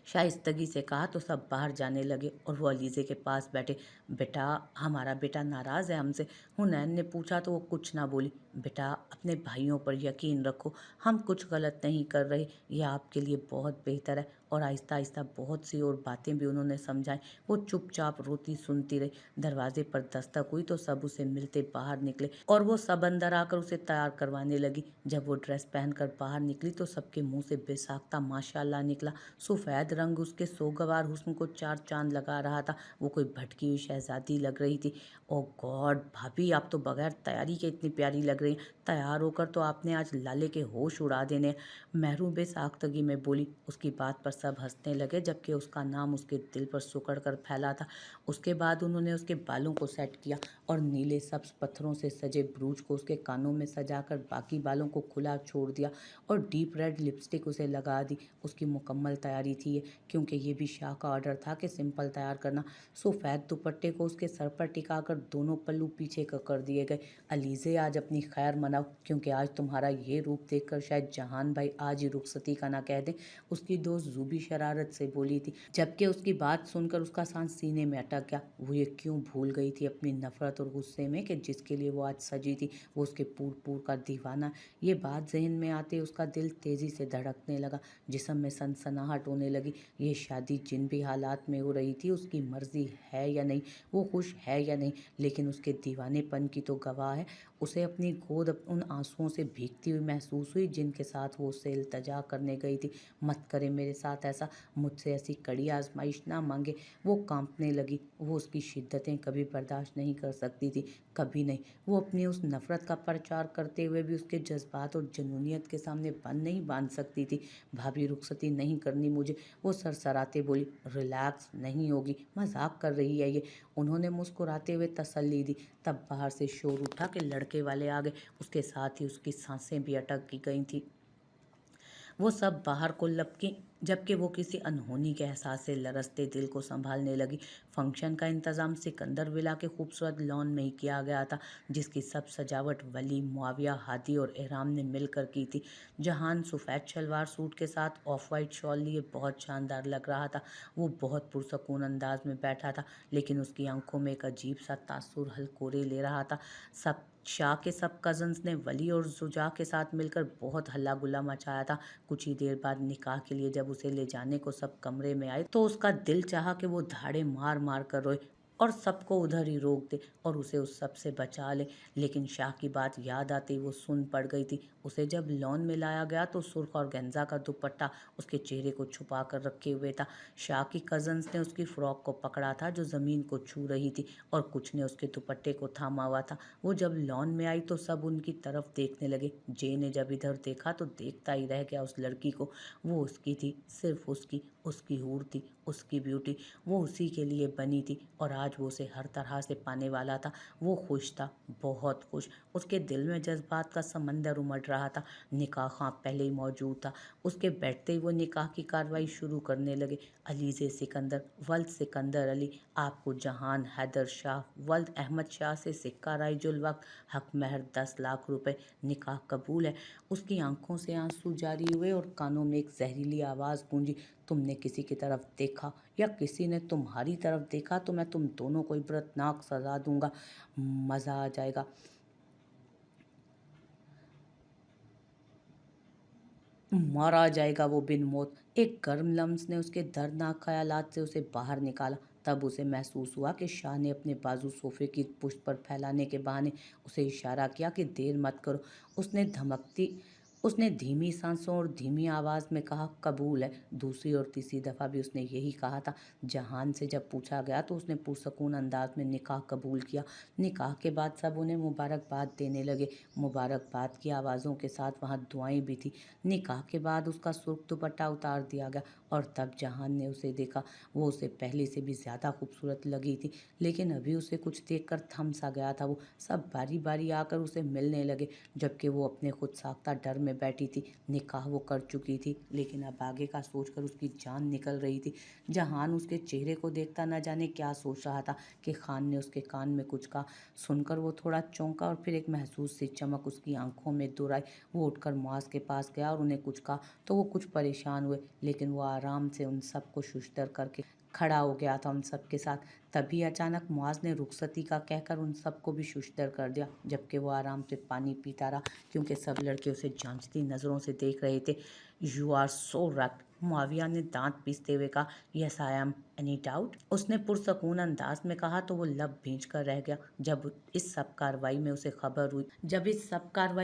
शाइस्तगी से कहा तो सब बाहर जाने लगे और वो अलीज़े के पास बैठे। बेटा, हमारा बेटा नाराज़ है हमसे, हुनैन ने पूछा तो वो कुछ ना बोली। बेटा, अपने भाइयों पर यकीन रखो, हम कुछ गलत नहीं कर रहे, यह आपके लिए बहुत बेहतर है। और आहिस्ता आहिस्ता बहुत सी और बातें भी उन्होंने समझाई। वो चुपचाप रोती सुनती रही। दरवाजे पर दस्तक हुई तो सब उसे मिलते बाहर निकले और वो सब अंदर आकर उसे तैयार करवाने लगी। जब वो ड्रेस पहनकर बाहर निकली तो सबके मुंह से बेसाख्ता माशाल्लाह निकला। सफ़ेद रंग उसके सोगवार हुस्न को चार चांद लगा रहा था। वो कोई भटकी हुई शहजादी लग रही थी। ओ गॉड भाभी, आप तो बगैर तैयारी के इतनी प्यारी लग लग रही हैं। तैयार होकर तो आपने आज लाले के होश उड़ा देने हैं। महरून बेसाख्तगी में बोली। उसकी बात पर सब हंसने लगे, जबकि उसका नाम उसके दिल पर सुकड़ कर फैला था। उसके बाद उन्होंने उसके बालों को सेट किया और नीले सब्ज पत्थरों से सजे ब्रूच को उसके कानों में सजाकर बाकी बालों को खुला छोड़ दिया और डीप रेड लिपस्टिक उसे लगा दी। उसकी मुकम्मल तैयारी थी ये, क्योंकि ये भी शाह का ऑर्डर था कि सिंपल तैयार करना। सफ़ेद दुपट्टे को उसके सर पर टिकाकर दोनों पल्लू पीछे कर दिए गए। अलीज़े, आज अपनी खैर मनाओ, क्योंकि आज तुम्हारा ये रूप देखकर शायद जहान भाई आज ही रुखसती का ना कह दें, उसकी दोस्त ज़ूबी शरारत से बोली थी, जबकि उसकी बात सुनकर उसका सांस सीने में अटक गया। वो ये क्यों भूल गई थी अपनी नफरत और गुस्से में कि जिसके लिए वो आज सजी थी वो उसके पूर का दीवाना। ये बात जहन में आते उसका दिल तेज़ी से धड़कने लगा, जिस्म में सनसनाहट होने लगी। ये शादी जिन भी हालात में हो रही थी, उसकी मर्जी है या नहीं, वो खुश है या नहीं, लेकिन उसके दीवानेपन की तो गवाह है। उसे अपनी गोद उन आंसुओं से भीगती हुई महसूस हुई जिनके साथ वो उससे इल्तजा करने गई थी। मत करे मेरे साथ ऐसा, मुझसे ऐसी कड़ी आजमाइश ना मांगे। वो कांपने लगी। वो उसकी शिद्दतें कभी बर्दाश्त नहीं कर सकती थी, कभी नहीं। वो अपनी उस नफ़रत का प्रचार करते हुए भी उसके जज्बात और जुनूनियत के सामने बन नहीं बांध सकती थी। भाभी, रुखसती नहीं करनी मुझे, वो सरसराते बोली। रिलैक्स, नहीं होगी, मजाक कर रही है ये, उन्होंने मुस्कुराते हुए तसल्ली दी। तब बाहर से शोर उठा कि लड़के वाले आ गए। उसके साथ ही उसकी सांसें भी अटक गई थी। वो सब बाहर को लपकी, जबकि वो किसी अनहोनी के एहसास से लरसते दिल को संभालने लगी। फंक्शन का इंतज़ाम सिकंदर विला के खूबसूरत लॉन में ही किया गया था, जिसकी सब सजावट वली, मुआविया, हादी और एहराम ने मिलकर की थी। जहान सफ़ेद शलवार सूट के साथ ऑफ वाइट शॉल लिए बहुत शानदार लग रहा था। वो बहुत पुरसकून अंदाज में बैठा था, लेकिन उसकी आंखों में एक अजीब सा तासुर हलकोरे ले रहा था। सब शाह के सब कज़न्स ने वली और जुजा के साथ मिलकर बहुत हल्ला गुल्ला मचाया था। कुछ ही देर बाद निकाह के लिए जब उसे ले जाने को सब कमरे में आए तो उसका दिल चाहा कि वो धाड़े मार मार कर रोए और सबको उधर ही रोक दे और उसे उस सब से बचा ले, लेकिन शाह की बात याद आती वो सुन पड़ गई थी। उसे जब लॉन में लाया गया तो सुर्ख और गेंजा का दुपट्टा उसके चेहरे को छुपा कर रखे हुए था। शाह की कज़न्स ने उसकी फ्रॉक को पकड़ा था जो ज़मीन को छू रही थी, और कुछ ने उसके दुपट्टे को थामा हुआ था। वो जब लॉन में आई तो सब उनकी तरफ देखने लगे। जे ने जब इधर देखा तो देखता ही रह गया उस लड़की को। वो उसकी थी, सिर्फ उसकी, उसकी हूर थी, उसकी ब्यूटी। वो उसी के लिए बनी थी और आज वो उसे हर तरह से पाने वाला था। वो खुश था, बहुत खुश। उसके दिल में जज्बात का समंदर उमड़ रहा था। निकाह ख़्वां पहले ही मौजूद था। उसके बैठते ही वो निकाह की कार्रवाई शुरू करने लगे। अलीज़े सिकंदर, वल्द सिकंदर अली, आपको जहान हैदर शाह वल्द अहमद शाह से सिक्का राइजुल वक्त, हक महर 10 लाख रुपए, निकाह कबूल है। उसकी आंखों से आंसू जारी हुए और कानों में एक जहरीली आवाज़ गूंजी। तुमने किसी की तरफ देखा या किसी ने तुम्हारी तरफ देखा तो मैं तुम दोनों को इबरतनाक सजा दूंगा। मज़ा आ जाएगा, मारा जाएगा वो बिन मौत। एक गर्म लम्स ने उसके दर्दनाक ख्यालात से उसे बाहर निकाला। तब उसे महसूस हुआ कि शाह ने अपने बाजू सोफे की पुष्ट पर फैलाने के बहाने उसे इशारा किया कि देर मत करो। उसने धीमी सांसों और धीमी आवाज़ में कहा, कबूल है। दूसरी और तीसरी दफ़ा भी उसने यही कहा था। जहान से जब पूछा गया तो उसने पुरसकून अंदाज में निकाह कबूल किया। निकाह के बाद सब उन्हें मुबारकबाद देने लगे। मुबारकबाद की आवाज़ों के साथ वहाँ दुआएं भी थी। निकाह के बाद उसका सुर्ख दुपट्टा उतार दिया गया और तब जहान ने उसे देखा। वो उसे पहले से भी ज़्यादा खूबसूरत लगी थी, लेकिन अभी उसे कुछ देखकर थम सा गया था। वो सब बारी बारी आकर उसे मिलने लगे, जबकि वो अपने खुद साख्ता डर में बैठी थी। निकाह वो कर चुकी थी, लेकिन अब आगे का सोचकर उसकी जान निकल रही थी। जहान उसके चेहरे को देखता न जाने क्या सोच रहा था कि खान ने उसके कान में कुछ कहा। सुनकर वो थोड़ा चौंका और फिर एक महसूस सी चमक उसकी आंखों में दुराई। वो उठकर मुआज के पास गया और उन्हें कुछ कहा तो वो कुछ परेशान हुए, लेकिन वो आराम से उन सबको शुश्तर करके खड़ा हो गया था उन सब के साथ। तभी अचानक मुआज ने रुखसती का कहकर उन सबको भी शुश्तर कर दिया, जबकि वो आराम से पानी पीता रहा, क्योंकि सब लड़के उसे जांचती नज़रों से देख रहे थे। यू आर सो रक्ट, मुआविया ने दांत पीसते हुए कहा। Yes I am, any doubt? उसने पुरसकून अंदाज में कहा तो वो लब भींच कर रह गया। जब इस सब कार्रवाई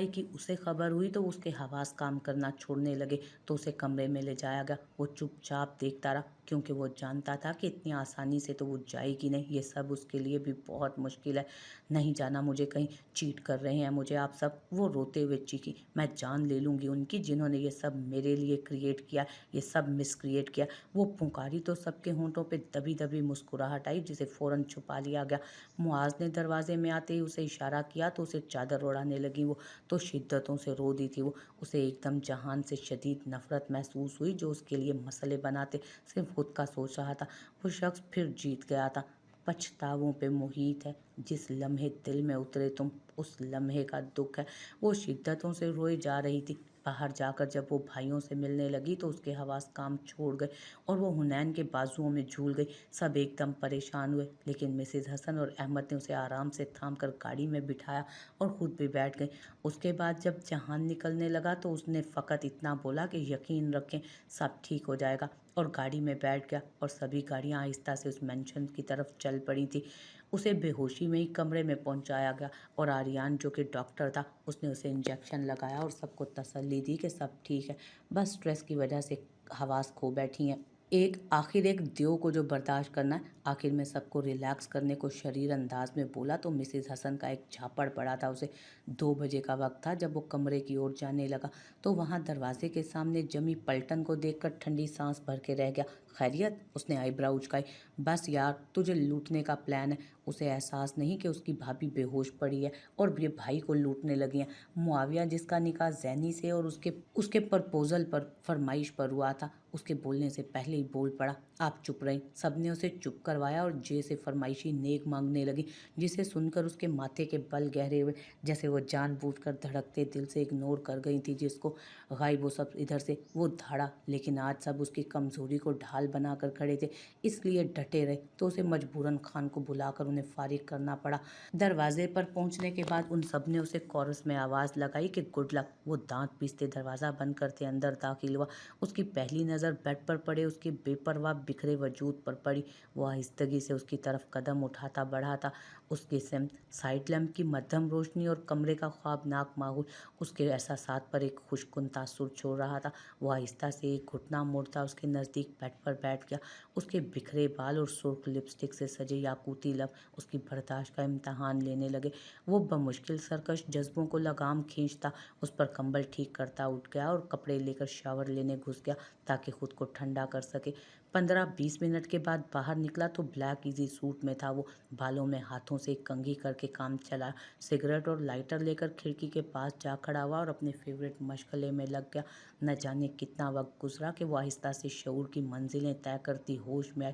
की उसे खबर हुई तो उसके हवास काम करना छोड़ने लगे। तो उसे कमरे में ले जाया गया। वो चुपचाप देखता रहा, क्योंकि वो जानता था कि इतनी आसानी से तो वो जाएगी नहीं। ये सब उसके लिए भी बहुत मुश्किल है। नहीं जाना, मुझे कहीं चीट कर रहे हैं मुझे आप सब। वो रोते हुए चीखी। मैं जान ले लूंगी उनकी, जिन्होंने ये सब मेरे लिए क्रिएट किया, ये सब मिसक्रिएट किया। वो पुकारी तो सबके होंठों पे दबी दबी मुस्कुराहट आई, जिसे फौरन छुपा लिया गया। मुआज ने दरवाजे में आते ही उसे इशारा किया तो उसे चादर ओढ़ाने लगी। वो तो शिद्दतों से रो दी थी। वो उसे एकदम जहान से शदीद नफरत महसूस हुई, जो उसके लिए मसले बनाते सिर्फ खुद का सोच रहा था। वो शख्स फिर जीत गया था। पछतावों पे मुहित है। जिस लम्हे दिल में उतरे तुम, उस लम्हे का दुख है। वो शिद्दतों से रोए जा रही थी। बाहर जाकर जब वो भाइयों से मिलने लगी तो उसके हवास काम छोड़ गए और वो हुनैन के बाजुओं में झूल गई। सब एकदम परेशान हुए, लेकिन मिसेज हसन और अहमद ने उसे आराम से थाम कर गाड़ी में बिठाया और खुद भी बैठ गई। उसके बाद जब जहान निकलने लगा तो उसने फ़कत इतना बोला कि यकीन रखें सब ठीक हो जाएगा, और गाड़ी में बैठ गया और सभी गाड़ियां आहिस्ता से उस मेंशन की तरफ चल पड़ी थी। उसे बेहोशी में ही कमरे में पहुंचाया गया और आर्यन, जो कि डॉक्टर था, उसने उसे इंजेक्शन लगाया और सबको तसल्ली दी कि सब ठीक है, बस स्ट्रेस की वजह से हवास खो बैठी हैं। एक दियो को जो बर्दाश्त करना है। आखिर में सबको रिलैक्स करने को शरीर अंदाज में बोला तो मिसेज हसन का एक झापड़ पड़ा था उसे। 2 बजे का वक्त था। जब वो कमरे की ओर जाने लगा तो वहां दरवाजे के सामने जमी पलटन को देखकर ठंडी सांस भर के रह गया। खैरियत? उसने आईब्रो उचकाई। बस यार, तुझे लूटने का प्लान है। उसे एहसास नहीं कि उसकी भाभी बेहोश पड़ी है और ये भाई को लूटने लगी हैं। मुआविया, जिसका निकाह जैनी से और उसके प्रपोजल पर फरमाइश पर हुआ था, उसके बोलने से पहले ही बोल पड़ा। आप चुप रहीं। सबने उसे चुप करवाया और जे से फरमाइशी नेक मांगने लगी, जिसे सुनकर उसके माथे के बल गहरे हुए, जैसे वो जानबूझकर धड़कते दिल से इग्नोर कर गई थी जिसको। गायब वो सब इधर से वो धाड़ा, लेकिन आज सब उसकी कमजोरी को ढाल बनाकर खड़े थे, इसलिए डटे रहे तो उसे मजबूरन खान को बुलाकर उन्हें फारिग करना पड़ा। दरवाजे पर पहुंचने के बाद उन सब ने उसे कोरस में आवाज लगाई कि गुड लक। वो दांत पीसते दरवाजा बंद करते अंदर दाखिल हुआ। उसकी पहली नज़र बेड पर पड़े उसके बेपरवाह बिखरे वजूद पर पड़ी। वो आहिस्तगी से उसकी तरफ कदम उठाता बढ़ा था। उसके साइड लैम्प की मध्यम रोशनी और कमरे का ख्वाबनाक माहौल उसके एहसासात पर एक खुशकुन तासुर छोड़ रहा था। वो आहिस्ता से एक घुटना मोड़ता उसके नज़दीक बेड पर बैठ गया। उसके बिखरे बाल और सुर्ख लिपस्टिक से सजे याकूती लब उसकी बर्दाश्त का इम्तहान लेने लगे। वो बमुश्किल सरकश जज्बों को लगाम खींचता उस पर कंबल ठीक करता उठ गया और कपड़े लेकर शावर लेने घुस गया ताकि खुद को ठंडा कर सके। 15-20 मिनट के बाद बाहर निकला तो ब्लैक इजी सूट में था वो। बालों में हाथों से कंघी करके काम चला। सिगरेट और लाइटर लेकर खिड़की के पास जा खड़ा हुआ और अपने फेवरेट मशगले में लग गया। न जाने कितना वक्त गुजरा कि वो आहिस्ता से शऊर की मंजिलें तय करती होश में आई।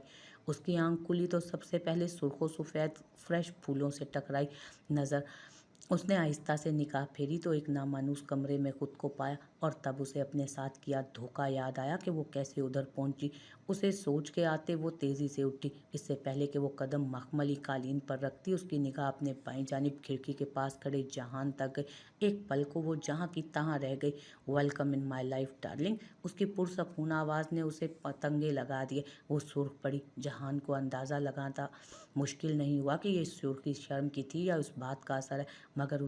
उसकी आंख खुली तो सबसे पहले सुर्खों सफ़ेद फ्रेश फूलों से टकराई नज़र। उसने आहिस्ता से निगाह फेरी तो एक नामानूस कमरे में खुद को पाया, और तब उसे अपने साथ किया धोखा याद आया कि वो कैसे उधर पहुंची। उसे सोच के आते वो तेजी से उठी। इससे पहले कि वो कदम मखमली कालीन पर रखती, उसकी निगाह अपने बाईं जानिब खिड़की के पास खड़े जहान तक गई। एक पल को वो जहां की तहां रह गई। Welcome in my life darling. उसकी पुरसकून आवाज़ ने उसे पतंगे लगा दिए। वो सुर्ख पड़ी। जहान को अंदाज़ा लगाता मुश्किल नहीं हुआ कि ये सुर्खी शर्म की थी या उस बात का असर है, मगर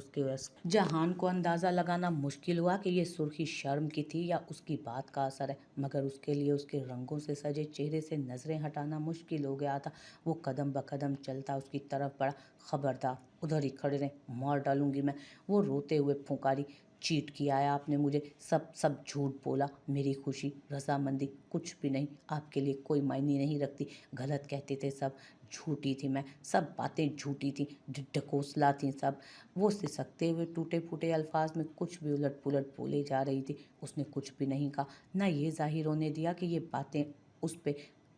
जहान को अंदाज़ा लगाना मुश्किल हुआ कि ये सुर्खी शर्म की थी या उसकी बात का असर है, मगर उसके लिए उसके रंगों से सजे चेहरे से नज़रें हटाना मुश्किल हो गया था। वो कदम ब कदम चलता उसकी तरफ बढ़ा। खबरदार, उधर ही खड़े रहे, मार डालूंगी मैं। वो रोते हुए फुंकारी। चीट किया है आपने मुझे। सब सब झूठ बोला। मेरी खुशी, रजामंदी कुछ भी नहीं आपके लिए कोई मायने नहीं रखती। गलत कहते थे सब। झूठी थी मैं, सब बातें झूठी थी, ढकोसला थी सब। वो सिसकते हुए टूटे फूटे अल्फाज में कुछ भी उलट पुलट बोले जा रही थी। उसने कुछ भी नहीं कहा, न ये जाहिर होने दिया कि ये बातें उस पे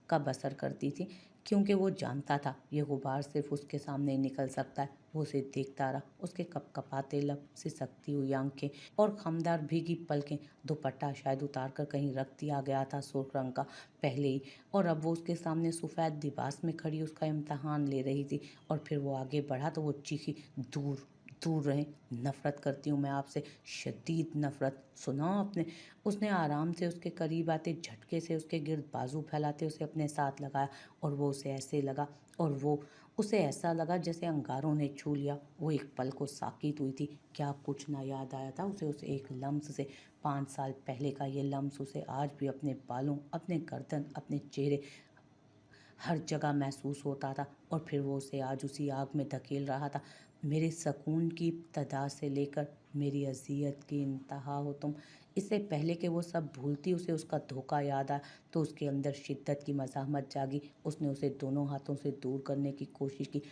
कब असर करती थी, क्योंकि वो जानता था ये गुबार सिर्फ उसके सामने ही निकल सकता है। वो उसे देखता रहा, उसके कपकपाते लब, सिसकती हुई आंखें और खमदार भीगी पलकें। दुपट्टा शायद उतार कर कहीं रख दिया गया था सुर्ख रंग का पहले ही, और अब वो उसके सामने सफ़ेद लिबास में खड़ी उसका इम्तहान ले रही थी। और फिर वो आगे बढ़ा तो वो चीखी, दूर दूर रहें, नफ़रत करती हूँ मैं आपसे, शदीद नफ़रत। सुनाओ अपने। उसने आराम से उसके करीब आते झटके से उसके गिर्द बाजू फैलाते उसे अपने साथ लगाया और वो उसे ऐसे लगा और वो उसे ऐसा लगा जैसे अंगारों ने छू लिया। वो एक पल को साकित हुई थी। क्या कुछ ना याद आया था उसे उस एक लम्स से? 5 साल पहले का ये लम्स उसे आज भी अपने बालों, अपने गर्दन, अपने चेहरे, हर जगह महसूस होता था। और फिर वो उसे आज उसी आग में धकेल रहा था। मेरे सकून की इब्तदा से लेकर मेरी अज़ियत की इंतहा हो तुम। इससे पहले कि वो सब भूलती उसे उसका धोखा याद आया तो उसके अंदर शिद्दत की मज़ाहमत जागी। उसने उसे दोनों हाथों से दूर करने की कोशिश की।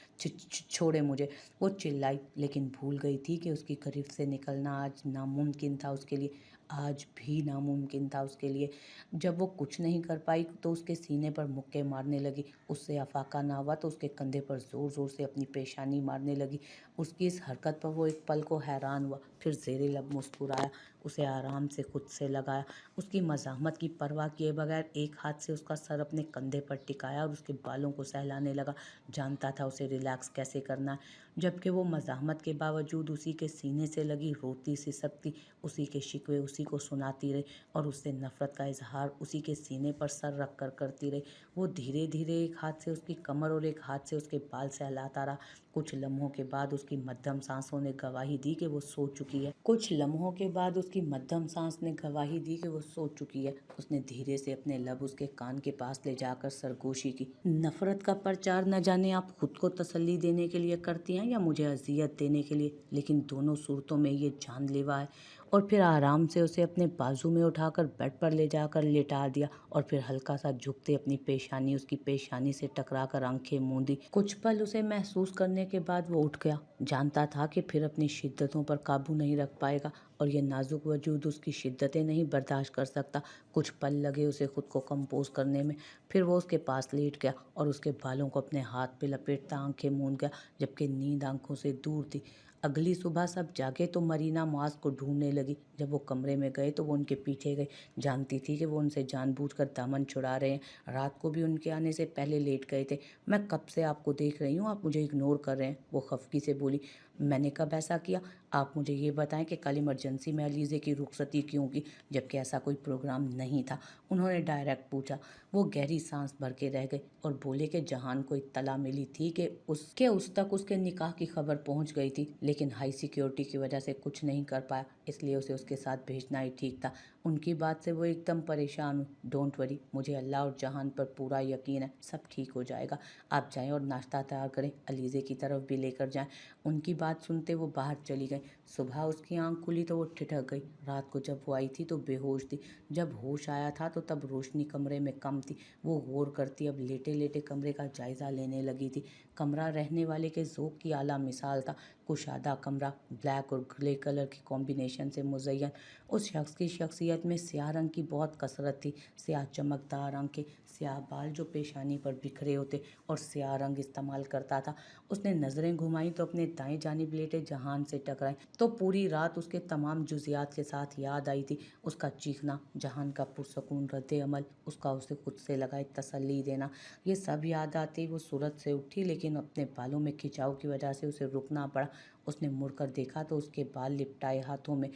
छोड़े मुझे, वो चिल्लाई, लेकिन भूल गई थी कि उसकी गिरफ्त से निकलना आज नामुमकिन था उसके लिए। आज भी नामुमकिन था उसके लिए। जब वो कुछ नहीं कर पाई तो उसके सीने पर मुक्के मारने लगी। उससे अफाका ना हुआ तो उसके कंधे पर ज़ोर ज़ोर से अपनी पेशानी मारने लगी। उसकी इस हरकत पर वो एक पल को हैरान हुआ, फिर ज़ेरे लब मुस्कुराया, उसे आराम से खुद से लगाया। उसकी मज़ाहमत की परवाह किए बगैर एक हाथ से उसका सर अपने कंधे पर टिकाया और उसके बालों को सहलाने लगा। जानता था उसे रिलैक्स कैसे करना है, जबकि वो मज़ाहमत के बावजूद उसी के सीने से लगी रोती सिसकती, उसी के शिकवे उसी को सुनाती रही और उससे नफ़रत का इजहार उसी के सीने पर सर रख कर करती रही। वो धीरे धीरे एक हाथ से उसकी कमर और एक हाथ से उसके बाल सहलाता रहा। कुछ लम्हों के बाद उसकी मध्यम सांसों ने गवाही दी कि वो सो चुकी है। कुछ लम्हों के बाद उसकी मध्यम सांस ने गवाही दी कि वो सो चुकी है। उसने धीरे से अपने लब उसके कान के पास ले जाकर सरगोशी की। नफ़रत का प्रचार न जाने आप खुद को तसल्ली देने के लिए करती हैं या मुझे अजियत देने के लिए, लेकिन दोनों सूरतों में ये जानलेवा है। और फिर आराम से उसे अपने बाजू में उठाकर बेड पर ले जाकर लेटा दिया और फिर हल्का सा झुकते अपनी पेशानी उसकी पेशानी से टकराकर आंखें मूंदी। कुछ पल उसे महसूस करने के बाद वो उठ गया। जानता था कि फिर अपनी शिद्दतों पर काबू नहीं रख पाएगा और ये नाजुक वजूद उसकी शिद्दतें नहीं बर्दाश्त कर सकता। कुछ पल लगे उसे खुद को कंपोज करने में। फिर वो उसके पास लेट गया और उसके बालों को अपने हाथ पे लपेटता आंखें मूंद गया, जबकि नींद आंखों से दूर थी। अगली सुबह सब जागे तो मरीना मुआज़ को ढूंढने लगी। जब वो कमरे में गए तो वो उनके पीछे गई। जानती थी कि वो उनसे जानबूझकर दामन छुड़ा रहे हैं। रात को भी उनके आने से पहले लेट गए थे। मैं कब से आपको देख रही हूँ, आप मुझे इग्नोर कर रहे हैं, वो खफकी से बोली। मैंने कब ऐसा किया? आप मुझे ये बताएं कि कल इमरजेंसी में अलीज़े की रुखसती क्यों की, जबकि ऐसा कोई प्रोग्राम नहीं था, उन्होंने डायरेक्ट पूछा। वो गहरी सांस भर के रह गए और बोले कि जहान को इत्तला मिली थी कि उस तक उसके निकाह की खबर पहुंच गई थी, लेकिन हाई सिक्योरिटी की वजह से कुछ नहीं कर पाया, इसलिए उसे उसके साथ भेजना ही ठीक था। उनकी बात से वो एकदम परेशान हुई। डोंट वरी, मुझे अल्लाह और जहान पर पूरा यकीन है, सब ठीक हो जाएगा। आप जाएं और नाश्ता तैयार करें, अलीज़े की तरफ भी लेकर जाएं। उनकी बात सुनते वो बाहर चली गई। सुबह उसकी आंख खुली तो वो ठिठक गई। रात को जब वो आई थी तो बेहोश थी। जब होश आया था तो तब रोशनी कमरे में कम थी। वो गौर करती अब लेटे लेटे कमरे का जायज़ा लेने लगी थी। कमरा रहने वाले के ज़ौक़ की आला मिसाल था। कुशादा कमरा, ब्लैक और ग्रे कलर की कॉम्बिनेशन से मुज़य्यन। उस शख्स की शख्सियत में स्याह रंग की बहुत कसरत थी। स्याह चमकदार आंखें, स्याह बाल जो पेशानी पर बिखरे होते और स्याह रंग इस्तेमाल करता था। उसने नज़रें घुमाई तो अपने दाएं जानिब लेटे जहान से टकराई तो पूरी रात उसके तमाम जुजियात के साथ याद आई थी। उसका चीखना, जहान का पुरसकून रद्द अमल, उसका उसे खुद से लगाए तसल्ली देना, ये सब याद आते ही वो सूरत से उठी, लेकिन अपने बालों में खिंचाव की वजह से उसे रुकना पड़ा। उसने मुड़कर देखा तो उसके बाल लिपटाए हाथों में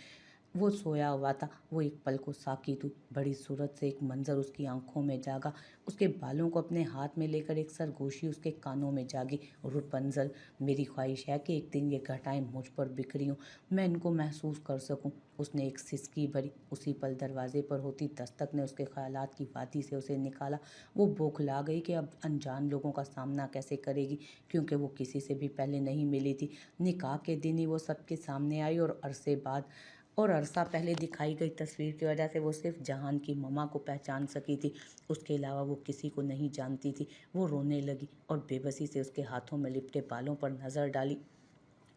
वो सोया हुआ था। वो एक पल को साकित हुई। बड़ी सूरत से एक मंजर उसकी आंखों में जागा। उसके बालों को अपने हाथ में लेकर एक सरगोशी उसके कानों में जागी। रुपंजल, मेरी ख्वाहिश है कि एक दिन ये घटाएं मुझ पर बिखरी हों, मैं इनको महसूस कर सकूं। उसने एक सिसकी भरी। उसी पल दरवाजे पर होती दस्तक ने उसके ख्यालात की वादी से उसे निकाला। वो बौखला गई कि अब अनजान लोगों का सामना कैसे करेगी, क्योंकि वो किसी से भी पहले नहीं मिली थी। निकाह के दिन ही वो सबके सामने आई और अरसा पहले दिखाई गई तस्वीर की वजह से वो सिर्फ जहान की ममा को पहचान सकी थी। उसके अलावा वो किसी को नहीं जानती थी। वो रोने लगी और बेबसी से उसके हाथों में लिपटे बालों पर नज़र डाली।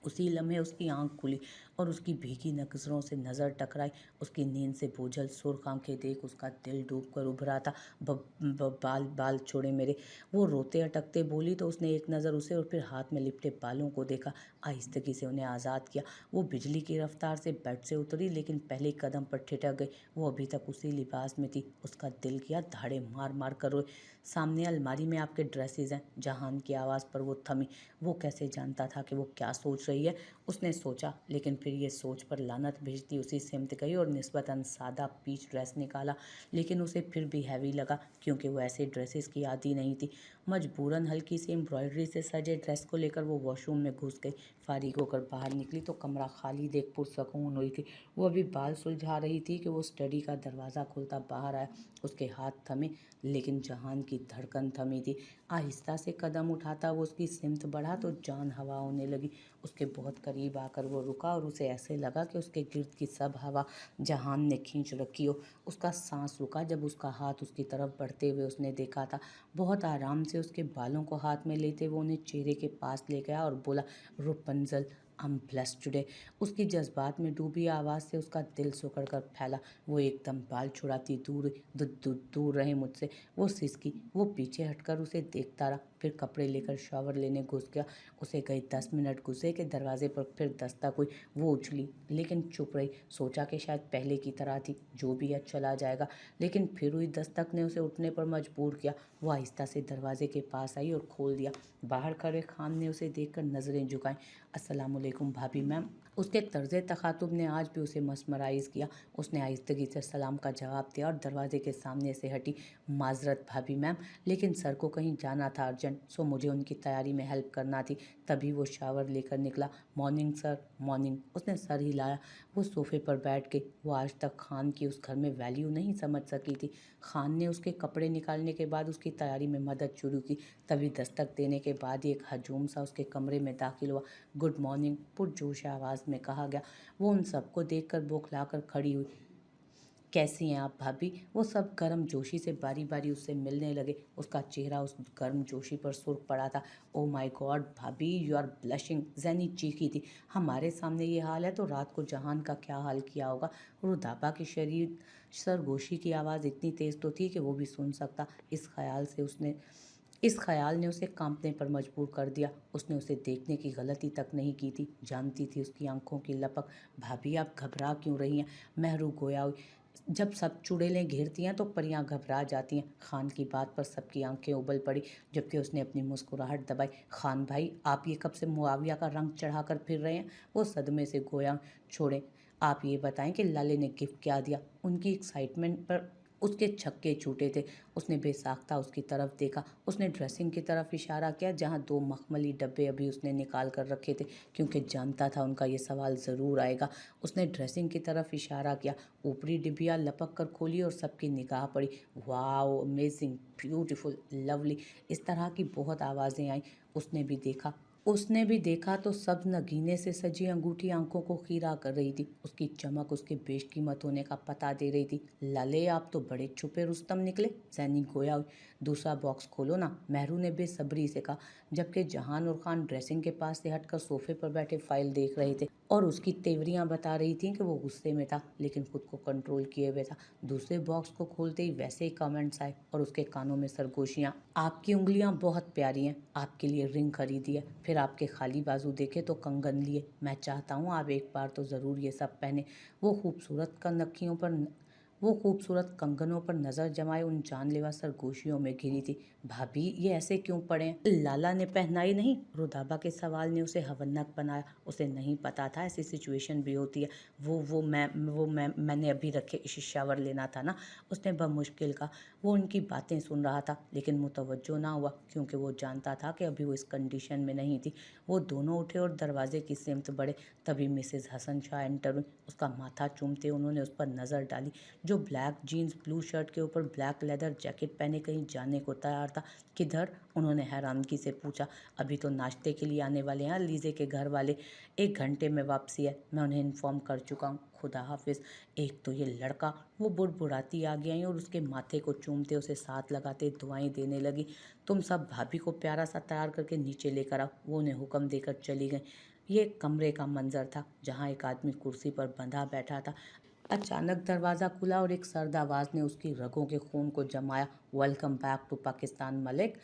उसी लम्हे उसकी आंख खुली और उसकी भीगी नज़रों से नज़र टकराई। उसकी नींद से बोझल सुर्ख आंखें देख उसका दिल डूब कर उभरा था। बाल बाल छोड़े मेरे, वो रोते अटकते बोली तो उसने एक नज़र उसे और फिर हाथ में लिपटे बालों को देखा। आहिस्तगी से उन्हें आज़ाद किया। वो बिजली की रफ्तार से बेड से उतरी, लेकिन पहले कदम पर ठिठक गई। वो अभी तक उसी लिबास में थी। उसका दिल किया धाड़े मार मार कर रोए। सामने अलमारी में आपके ड्रेसेस हैं, जहान की आवाज़ पर वो थमी। वो कैसे जानता था कि वो क्या सोच रही है। उसने सोचा, लेकिन फिर ये सोच पर लानत भेजती उसी सिमत गई और निस्बतन सादा पीच ड्रेस निकाला। लेकिन उसे फिर भी हैवी लगा, क्योंकि वो ऐसे ड्रेसेस की आदी नहीं थी। मजबूरन हल्की सी एम्ब्रॉयडरी से सजे ड्रेस को लेकर वो वॉशरूम में घुस गई। फारिग होकर बाहर निकली तो कमरा खाली देख पुरसकून हुई थी। वो अभी बाल सुलझा रही थी कि वो स्टडी का दरवाज़ा खुलता बाहर आया। उसके हाथ थमे, लेकिन जहान की धड़कन थमी थी। आहिस्ता से कदम उठाता वो उसकी सिमत बढ़ा तो जान हवा होने लगी। उसके बहुत करीब आकर वो रुका और उसे ऐसे लगा कि उसके गिर्द की सब हवा जहान ने खींच रखी हो। उसका सांस रुका जब उसका हाथ उसकी तरफ बढ़ते हुए उसने देखा था। बहुत आराम से उसके बालों को हाथ में लेते हुए उन्हें चेहरे के पास ले गया और बोला, रुपंजल, आई एम ब्लेस्ड टुडे। उसकी जज्बात में डूबी आवाज़ से उसका दिल सिकुड़ कर फैला। वो एकदम बाल छुड़ाती दूर रहे मुझसे। वो सिसकी। वो पीछे हटकर उसे देखता रहा, फिर कपड़े लेकर शावर लेने घुस गया। उसे गई 10 मिनट गुजरे कि दरवाजे पर फिर दस्तक हुई। वो उछली, लेकिन चुप रही। सोचा कि शायद पहले की तरह थी, जो भी है चला जाएगा। लेकिन फिर हुई दस्तक ने उसे उठने पर मजबूर किया। वो आहिस्ता से दरवाजे के पास आई और खोल दिया। बाहर खड़े खान ने उसे देखकर नजरें झुकाईं। अस्सलामुअलैकुम भाभी मैम। उसके तर्ज़े तखातुब ने आज भी उसे मस्मराइज़ किया। उसने आहिस्तगी से सलाम का जवाब दिया और दरवाजे के सामने से हटी। माजरत भाभी मैम, लेकिन सर को कहीं जाना था अर्जेंट, सो मुझे उनकी तैयारी में हेल्प करना थी। तभी वो शावर लेकर निकला। Morning sir, morning. उसने सर हिलाया। वो सोफे पर बैठ गई। वो आज तक खान की उस घर में वैल्यू नहीं समझ सकी थी। खान ने उसके कपड़े निकालने के बाद उसकी तैयारी में मदद शुरू की। तभी दस्तक देने के बाद ही एक हजूम सा उसके कमरे में दाखिल हुआ। गुड मॉर्निंग, पुरजोश आवाज़ में कहा गया। वो उन सबको देखकर बौखलाकर खड़ी हुई। कैसी हैं आप भाभी? वो सब गर्म जोशी से बारी बारी उससे मिलने लगे। उसका चेहरा उस गर्म जोशी पर सुर्ख पड़ा था। ओ माय गॉड भाभी, यू आर ब्लशिंग, जैनी चीखी थी। हमारे सामने ये हाल है तो रात को जहान का क्या हाल किया होगा। रुदाबा की शरीर सरगोशी की आवाज़ इतनी तेज़ तो थी कि वो भी सुन सकता। इस ख्याल ने उसे कांपने पर मजबूर कर दिया। उसने उसे देखने की गलती तक नहीं की थी। जानती थी उसकी आंखों की लपक। भाभी आप घबरा क्यों रही हैं? महरू गोया हुई। जब सब चुड़ैलें घेरती हैं तो परियां घबरा जाती हैं। खान की बात पर सबकी आंखें उबल पड़ी, जबकि उसने अपनी मुस्कुराहट दबाई। खान भाई, आप ये कब से मुआविया का रंग चढ़ाकर फिर रहे हैं? वो सदमे से गोया छोड़े। आप ये बताएं कि लाले ने गिफ्ट क्या दिया? उनकी एक्साइटमेंट पर उसके छक्के छूटे थे। उसने बेसाख्ता उसकी तरफ देखा। उसने ड्रेसिंग की तरफ इशारा किया, जहां 2 मखमली डब्बे अभी उसने निकाल कर रखे थे, क्योंकि जानता था उनका ये सवाल ज़रूर आएगा। उसने ड्रेसिंग की तरफ इशारा किया। ऊपरी डिबिया लपक कर खोली और सबकी निगाह पड़ी। वाओ, अमेजिंग, ब्यूटीफुल, लवली, इस तरह की बहुत आवाज़ें आईं। उसने भी देखा तो सब नगीने से सजी अंगूठी आंखों को खीरा कर रही थी। उसकी चमक उसके बेशकीमत होने का पता दे रही थी। लले, आप तो बड़े छुपे रुस्तम निकले। सैनी गोया हुई। दूसरा बॉक्स खोलो ना, महरू ने बेसब्री से कहा, जबकि जहान और खान ड्रेसिंग के पास से हटकर सोफे पर बैठे फाइल देख रहे थे और उसकी तेवरियां बता रही थीं कि वो गुस्से में था, लेकिन खुद को कंट्रोल किए हुए था। दूसरे बॉक्स को खोलते ही वैसे ही कमेंट्स आए और उसके कानों में सरगोशियां। आपकी उंगलियां बहुत प्यारी हैं, आपके लिए रिंग खरीदी है, फिर आपके खाली बाजू देखे तो कंगन लिए। मैं चाहता हूँ आप एक बार तो ज़रूर ये सब पहने। वो खूबसूरत कंगनों पर नज़र जमाए उन जानलेवा सरगोशियों में घिरी थी। भाभी, ये ऐसे क्यों पड़े हैं? लाला ने पहनाई नहीं? रुदाबा के सवाल ने उसे हवन्नक बनाया। उसे नहीं पता था ऐसी सिचुएशन भी होती है। मैंने अभी रखे, शावर लेना था ना, उसने बमुश्किल कहा। वो उनकी बातें सुन रहा था, लेकिन मुतवज्जो ना हुआ, क्योंकि वो जानता था कि अभी वो इस कंडीशन में नहीं थी। वो दोनों उठे और दरवाजे की सिमत बढ़े। तभी मिसेज हसन शाह एंटर हुई। उसका माथा चूमते उन्होंने उस पर नज़र डाली, जो ब्लैक जीन्स ब्लू शर्ट के ऊपर ब्लैक लेदर जैकेट पहने कहीं जाने को तैयार था। किधर? उन्होंने हैरानगी से पूछा। अभी तो नाश्ते के लिए आने वाले हैं लीजे के घर वाले, 1 घंटे में वापसी है, मैं उन्हें इन्फॉर्म कर चुका हूँ। खुदा हाफिज। एक तो ये लड़का, वो बुड़बुड़ाती आगे आई और उसके माथे को चूमते उसे साथ लगाते दुआएं देने लगी। तुम सब भाभी को प्यारा सा तैयार करके नीचे लेकर आओ। वो उन्हें हुक्म देकर चली गई। ये एक कमरे का मंजर था, जहाँ एक आदमी कुर्सी पर बंधा बैठा था। अचानक दरवाज़ा खुला और एक सर्द आवाज़ ने उसकी रगों के खून को जमाया। Welcome back to Pakistan Malik.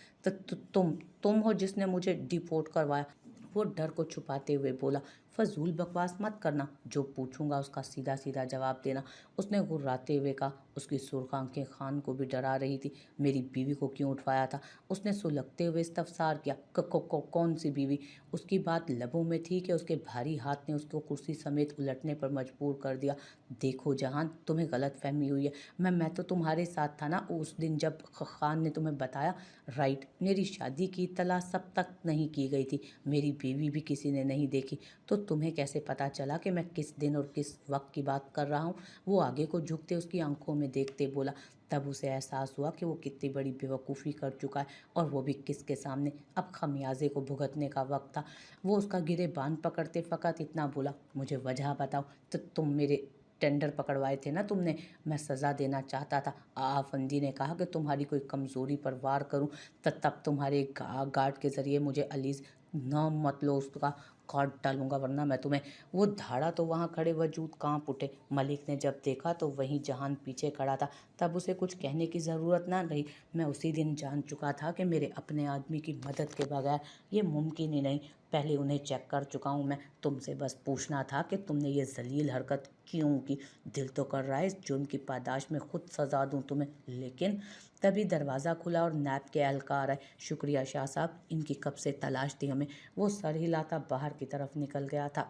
तुम हो जिसने मुझे डिपोर्ट करवाया। वो डर को छुपाते हुए बोला। फजूल बकवास मत करना, जो पूछूंगा उसका सीधा सीधा जवाब देना, उसने गुर्राते हुए कहा। उसकी सुर्ख आंखें खान को भी डरा रही थी। मेरी बीवी को क्यों उठवाया था? उसने सुलगते हुए इस्तफसार किया। कौन सी बीवी? उसकी बात लबों में थी कि उसके भारी हाथ ने उसको कुर्सी समेत उलटने पर मजबूर कर दिया। देखो जहान, तुम्हें गलत फहमी हुई है। मैं तो तुम्हारे साथ था ना उस दिन जब खान ने तुम्हें बताया। राइट, मेरी शादी की इत्तला सब तक नहीं की गई थी, मेरी बीवी भी किसी ने नहीं देखी। तो तुम्हें कैसे पता चला कि मैं किस दिन और किस वक्त की बात कर रहा हूँ? वो आगे को झुकते उसकी आंखों में देखते बोला। तब उसे एहसास हुआ कि वो कितनी बड़ी बेवकूफ़ी कर चुका है, और वो भी किसके सामने। अब खमियाजे को भुगतने का वक्त था। वो उसका गिरेबान पकड़ते फ़कत इतना बोला, मुझे वजह बताओ। तो तुम मेरे टेंडर पकड़वाए थे ना तुमने, मैं सज़ा देना चाहता था। आफंदी ने कहा कि तुम्हारी कोई कमज़ोरी पर वार करूं, तब तुम्हारे गार्ड के ज़रिए मुझे अलीज नाम मत लो, उसका काट डालूंगा वरना मैं तुम्हें। वो धाड़ा तो वहाँ खड़े वजूद कांप उठे। मलिक ने जब देखा तो वहीं जहान पीछे खड़ा था। तब उसे कुछ कहने की ज़रूरत ना रही। मैं उसी दिन जान चुका था कि मेरे अपने आदमी की मदद के बगैर ये मुमकिन ही नहीं। पहले उन्हें चेक कर चुका हूँ मैं। तुमसे बस पूछना था कि तुमने ये जलील हरकत क्यों की। दिल तो कर रहा है इस जुर्म की पादाश में खुद सजा दूं तुम्हें, लेकिन तभी दरवाज़ा खुला और नैब के एहलकार आए। शुक्रिया शाह साहब, इनकी कब से तलाश थी हमें। वो सर हिलाता बाहर की तरफ निकल गया था।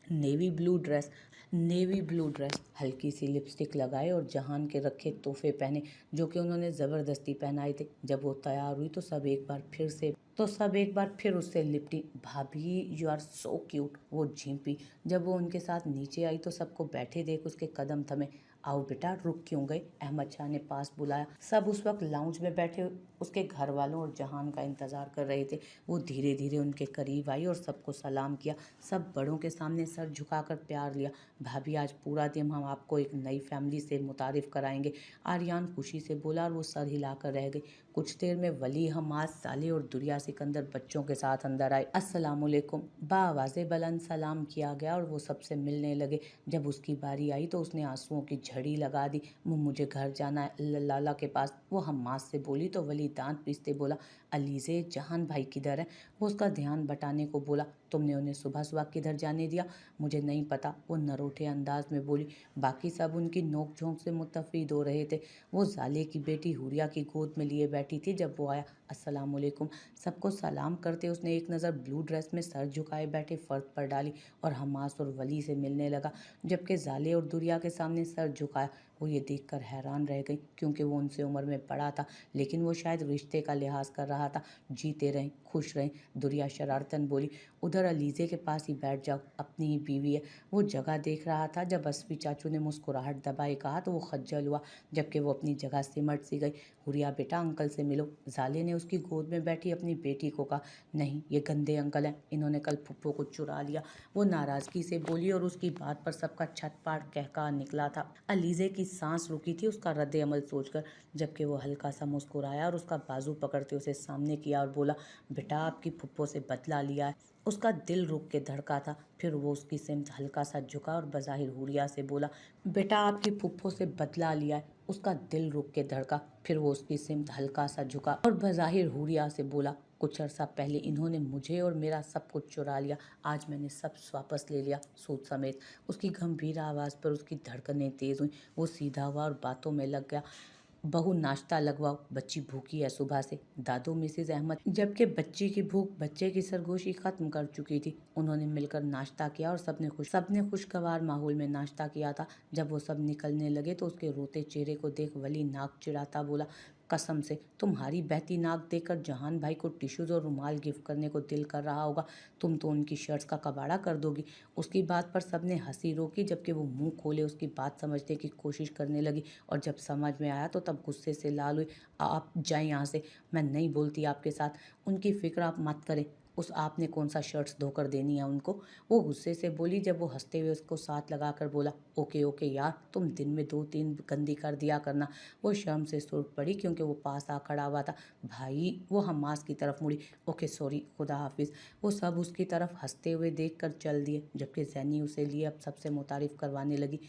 Navy blue dress, navy blue dress, हल्की सी लिपस्टिक लगाए और जहान के रखे तोहफे पहने जो कि उन्होंने ज़बरदस्ती पहनाए थे। जब वो तैयार हुई तो सब एक बार फिर उससे लिपटी। भाभी यू आर सो क्यूट, वो झिंपी। जब वो उनके साथ नीचे आई तो सबको बैठे देख उसके कदम थमे। आओ बेटा, रुक क्यों गए? अहमद शाह ने पास बुलाया। सब उस वक्त लाउंज में बैठे उसके घर वालों और जहान का इंतजार कर रहे थे। वो धीरे धीरे उनके करीब आई और सबको सलाम किया। सब बड़ों के सामने सर झुकाकर प्यार लिया। भाभी, आज पूरा दिन हम आपको एक नई फैमिली से मुतारिफ कराएंगे, आर्यान खुशी से बोला, और वो सर हिलाकर रह गई। कुछ देर में वली, हमाद, साले और दुरिया सिकंदर बच्चों के साथ अंदर आए। अस्सलामुअलैकुम, बाआवाज़े बुलंद सलाम किया गया और वो सबसे मिलने लगे। जब उसकी बारी आई तो उसने आंसुओं की झड़ी लगा दी। मुझे घर जाना है लाला के पास, वो हम्मास से बोली तो वली दांत पीसते बोला, अलीज़े, जहान भाई किधर है? वो उसका ध्यान बटाने को बोला। तुमने उन्हें सुबह सुबह किधर जाने दिया? मुझे नहीं पता, वो नरोठे अंदाज में बोली। बाकी सब उनकी नोक झोंक से मुतफिद हो रहे थे। वो जाले की बेटी हुरिया की गोद में लिए बैठी थी जब वो आया। अस्सलामुअलैकुम, सबको सलाम करते उसने एक नज़र ब्लू ड्रेस में सर झुकाए बैठे फ़र्द पर डाली और हमास और वली से मिलने लगा। जबकि जाले और दुरिया के सामने सर झुकाया। वो ये देखकर हैरान रह गई, क्योंकि वो उनसे उम्र में बड़ा था, लेकिन वो शायद रिश्ते का लिहाज कर रहा था। जीते रहें, खुश रहें, दुरिया शरारतन बोली। उधर अलीज़े के पास ही बैठ जाओ, अपनी ही बीवी है। वो जगह देख रहा था। जब असफी चाचू ने मुस्कुराहट दबाए कहा तो वो खज्जल हुआ, जबकि वो अपनी जगह सिमट सी गई। हुरिया बेटा, अंकल से मिलो, जाले ने उसकी गोद में बैठी अपनी बेटी को कहा। नहीं, ये गंदे अंकल हैं, इन्होंने कल फुप्पो को चुरा लिया, वो नाराज़गी से बोली, और उसकी बात पर सबका छटपट कहका निकला था। अलीज़े की सांस रुकी थी उसका रद्द अमल सोचकर, जबकि वो हल्का सा मुस्कुराया और उसका बाजू पकड़ते उसे सामने किया और बोला, बेटा, आपकी फुप्पो से बदला लिया है। उसका दिल रुक के धड़का था। फिर वो उसकी सिमत हल्का सा झुका और बज़ाहिर हुरिया से बोला, बेटा, आपकी फुप्पो से बदला लिया है। उसका दिल रुक के धड़का। फिर वो उसकी सिमत हल्का सा झुका और बज़ाहिर हुरिया से बोला, कुछ अरसा पहले इन्होंने मुझे और मेरा सब कुछ चुरा लिया, आज मैंने सब वापस ले लिया, सूद समेत। उसकी गंभीर आवाज़ पर उसकी धड़कनें तेज़ हुई। वो सीधा हुआ और बातों में लग गया। बहू, नाश्ता लगवाओ, बच्ची भूखी है सुबह से। दादू मिसेज अहमद, जबकि बच्ची की भूख बच्चे की सरगोशी खत्म कर चुकी थी, उन्होंने मिलकर नाश्ता किया और सबने खुशगवार माहौल में नाश्ता किया था। जब वो सब निकलने लगे तो उसके रोते चेहरे को देख वली नाक चिढ़ाता बोला, कसम से तुम्हारी बहती नाक देखकर जहान भाई को टिश्यूज़ और रुमाल गिफ्ट करने को दिल कर रहा होगा। तुम तो उनकी शर्ट्स का कबाड़ा कर दोगी। उसकी बात पर सबने हंसी रोकी, जबकि वो मुंह खोले उसकी बात समझने की कोशिश करने लगी, और जब समझ में आया तो तब गुस्से से लाल हुई। आप जाएं यहाँ से, मैं नहीं बोलती आपके साथ। उनकी फिक्र आप मत करें, उस आपने कौन सा शर्ट्स धोकर देनी है उनको? वो गुस्से से बोली, जब वो हंसते हुए उसको साथ लगाकर बोला, ओके ओके यार, तुम दिन में 2-3 गंदी कर दिया करना। वो शर्म से सुर्ख पड़ी क्योंकि वो पास आ खड़ा हुआ था। भाई, वो हम्मास की तरफ मुड़ी। ओके सॉरी, खुदा हाफिज़। वो सब उसकी तरफ हंसते हुए देख कर चल दिए, जबकि जैनी उसे लिए अब सबसे मुतारिफ करवाने लगी।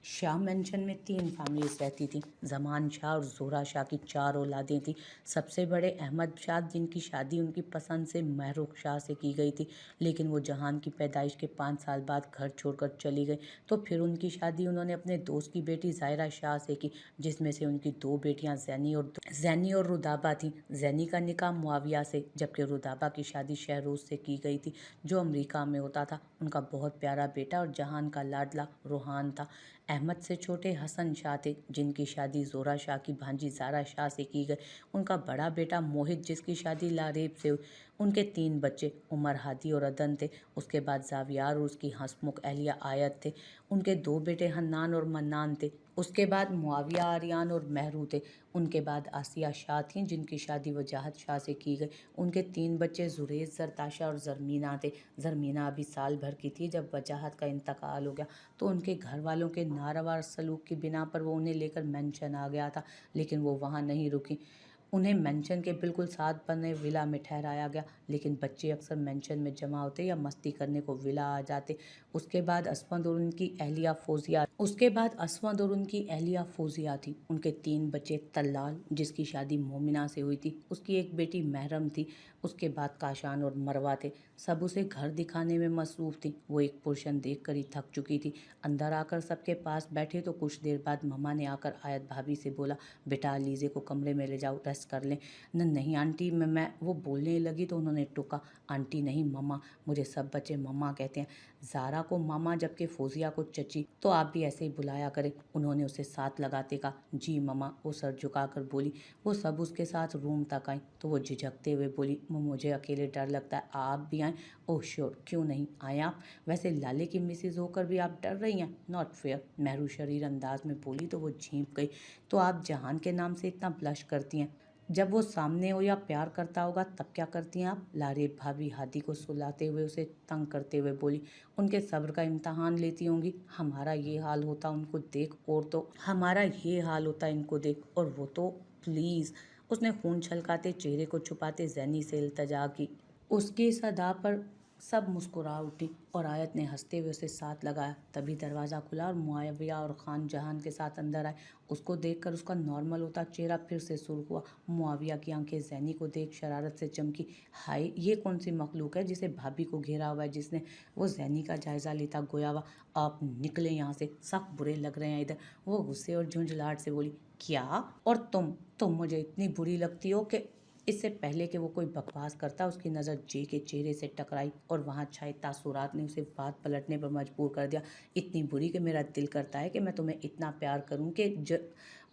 शाह मेंशन में 3 फैमिलीज रहती थीं। ज़मान शाह और ज़ोहरा शाह की 4 औलादें थीं। सबसे बड़े अहमद शाह, जिनकी शादी उनकी पसंद से महरुख शाह से की गई थी, लेकिन वो जहान की पैदाइश के 5 साल बाद घर छोड़कर चली गई। तो फिर उनकी शादी उन्होंने अपने दोस्त की बेटी ज़ाहिरा शाह से की, जिसमें से उनकी 2 बेटियां ज़ैनी और रुदाबा थीं। ज़ैनी का निकाह मुआविया से, जबकि रुदाबा की शादी शहरोज से की गई थी, जो अमरीका में होता था। उनका बहुत प्यारा बेटा और जहान का लाडला रोहान था। अहमद से छोटे हसन शाह थे, जिनकी शादी ज़ोहरा शाह की भांजी ज़ारा शाह से की गई। उनका बड़ा बेटा मोहित, जिसकी शादी लारेब से हुई। उनके 3 बच्चे उमर, हादी और अदन थे। उसके बाद जावियार और उसकी हंसमुख अहलिया आयत थे। उनके 2 बेटे हन्नान और मन्नान थे। उसके बाद मुआविया, आर्यान और महरू थे। उनके बाद आसिया शाह थीं, जिनकी शादी वजाहत शाह से की गई। उनके 3 बच्चे जुरेज, जरताशा और जरमीना थे। जरमीना अभी साल भर की थी जब वजाहत का इंतकाल हो गया, तो उनके घर वालों के नारवा सलूक की बिना पर वो उन्हें लेकर मेंशन आ गया था, लेकिन वो वहाँ नहीं रुकी। उन्हें मेंशन के बिल्कुल साथ बने विला में ठहराया गया, लेकिन बच्चे अक्सर मेंशन में जमा होते या मस्ती करने को विला आ जाते। उसके बाद असफंद और उनकी अहलिया फौजिया थी। उनके 3 बच्चे तल्लाल, जिसकी शादी मोमिना से हुई थी, उसकी एक बेटी महरम थी। उसके बाद काशान और मरवा थे। सब उसे घर दिखाने में मसरूफ़ थी। वो एक पुरुषन देख कर ही थक चुकी थी। अंदर आकर सबके पास बैठे तो कुछ देर बाद मम्मा ने आकर आयत भाभी से बोला, बेटा अलीज़े को कमरे में ले जाओ, रेस्ट कर लें। नहीं आंटी, मैं वो बोलने लगी तो उन्होंने टोका, आंटी नहीं मम्मा, मुझे सब बच्चे मम्मा कहते हैं। ज़ारा को मामा जबकि फौजिया को चची, तो आप भी ऐसे ही बुलाया करें। उन्होंने उसे साथ लगाते कहा, जी मम्मा। वो सर झुकाकर बोली। वो सब उसके साथ रूम तक आई तो वो झिझकते हुए बोली, मुझे अकेले डर लगता है, आप भी आएँ? ओह श्योर, क्यों नहीं, आए आप। वैसे लाले की मिसेज होकर भी आप डर रही हैं, नॉट फेयर। महरू शरीर अंदाज में बोली तो वो झींप गई। तो आप जहान के नाम से इतना ब्लश करती हैं, जब वो सामने हो या प्यार करता होगा तब क्या करती हैं आप? लारेब भाभी हादी को सुलाते हुए उसे तंग करते हुए बोली, उनके सब्र का इम्तहान लेती होंगी। हमारा ये हाल होता इनको देख, और वो तो प्लीज़। उसने खून छलकाते चेहरे को छुपाते ज़ैनी से इल्तजा की। उसकी इस अदा पर सब मुस्कुरा उठी और आयत ने हंसते हुए उसे साथ लगाया। तभी दरवाज़ा खुला और मुआविया और खान जहान के साथ अंदर आए। उसको देखकर उसका नॉर्मल होता चेहरा फिर से सुर्ख हुआ। मुआविया की आंखें ज़ैनी को देख शरारत से चमकी। हाय, ये कौन सी मखलूक है जिसे भाभी को घेरा हुआ है? जिसने वो ज़ैनी का जायज़ा लेता गोया हुआ, आप निकले यहाँ से, सख्त बुरे लग रहे हैं इधर। वो गुस्से और झुंझलाहट से बोली, क्या? और तुम मुझे इतनी बुरी लगती हो कि इससे पहले कि वो कोई बकवास करता, उसकी नज़र जे के चेहरे से टकराई और वहाँ छाए तासुरात ने उसे बात पलटने पर मजबूर कर दिया। इतनी बुरी कि मेरा दिल करता है कि मैं तुम्हें इतना प्यार करूं कि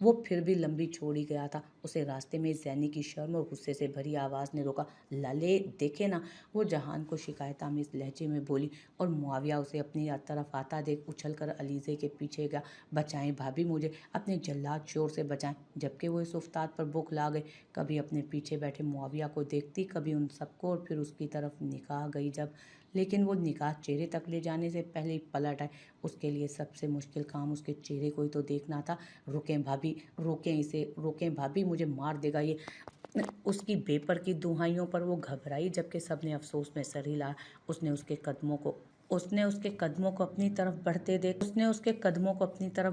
वो फिर भी लंबी छोड़ ही गया था। उसे रास्ते में ज़ैनी की शर्म और गुस्से से भरी आवाज़ ने रोका। लाले देखे ना, वो जहान को शिकायतामेज़ लहजे में बोली और मुआविया उसे अपनी तरफ आता देख उछलकर अलीज़े के पीछे गया। बचाएं भाभी मुझे, अपने जल्लाद शोर से बचाएं। जबकि वो इस उस्ताद पर बौखला गई। कभी अपने पीछे बैठे मुआविया को देखती, कभी उन सबको, और फिर उसकी तरफ निगाह गई जब, लेकिन वो निगाह चेहरे तक ले जाने से पहले ही पलट आए। उसके लिए सबसे मुश्किल काम उसके चेहरे को ही तो देखना था। रुकें भाभी, रोकें भाभी, मुझे मार देगा ये। उसकी बेपर की दुहाइयों पर वो घबराई, जबकि सबने अफसोस में सर हिलाया। उसने उसके कदमों को अपनी तरफ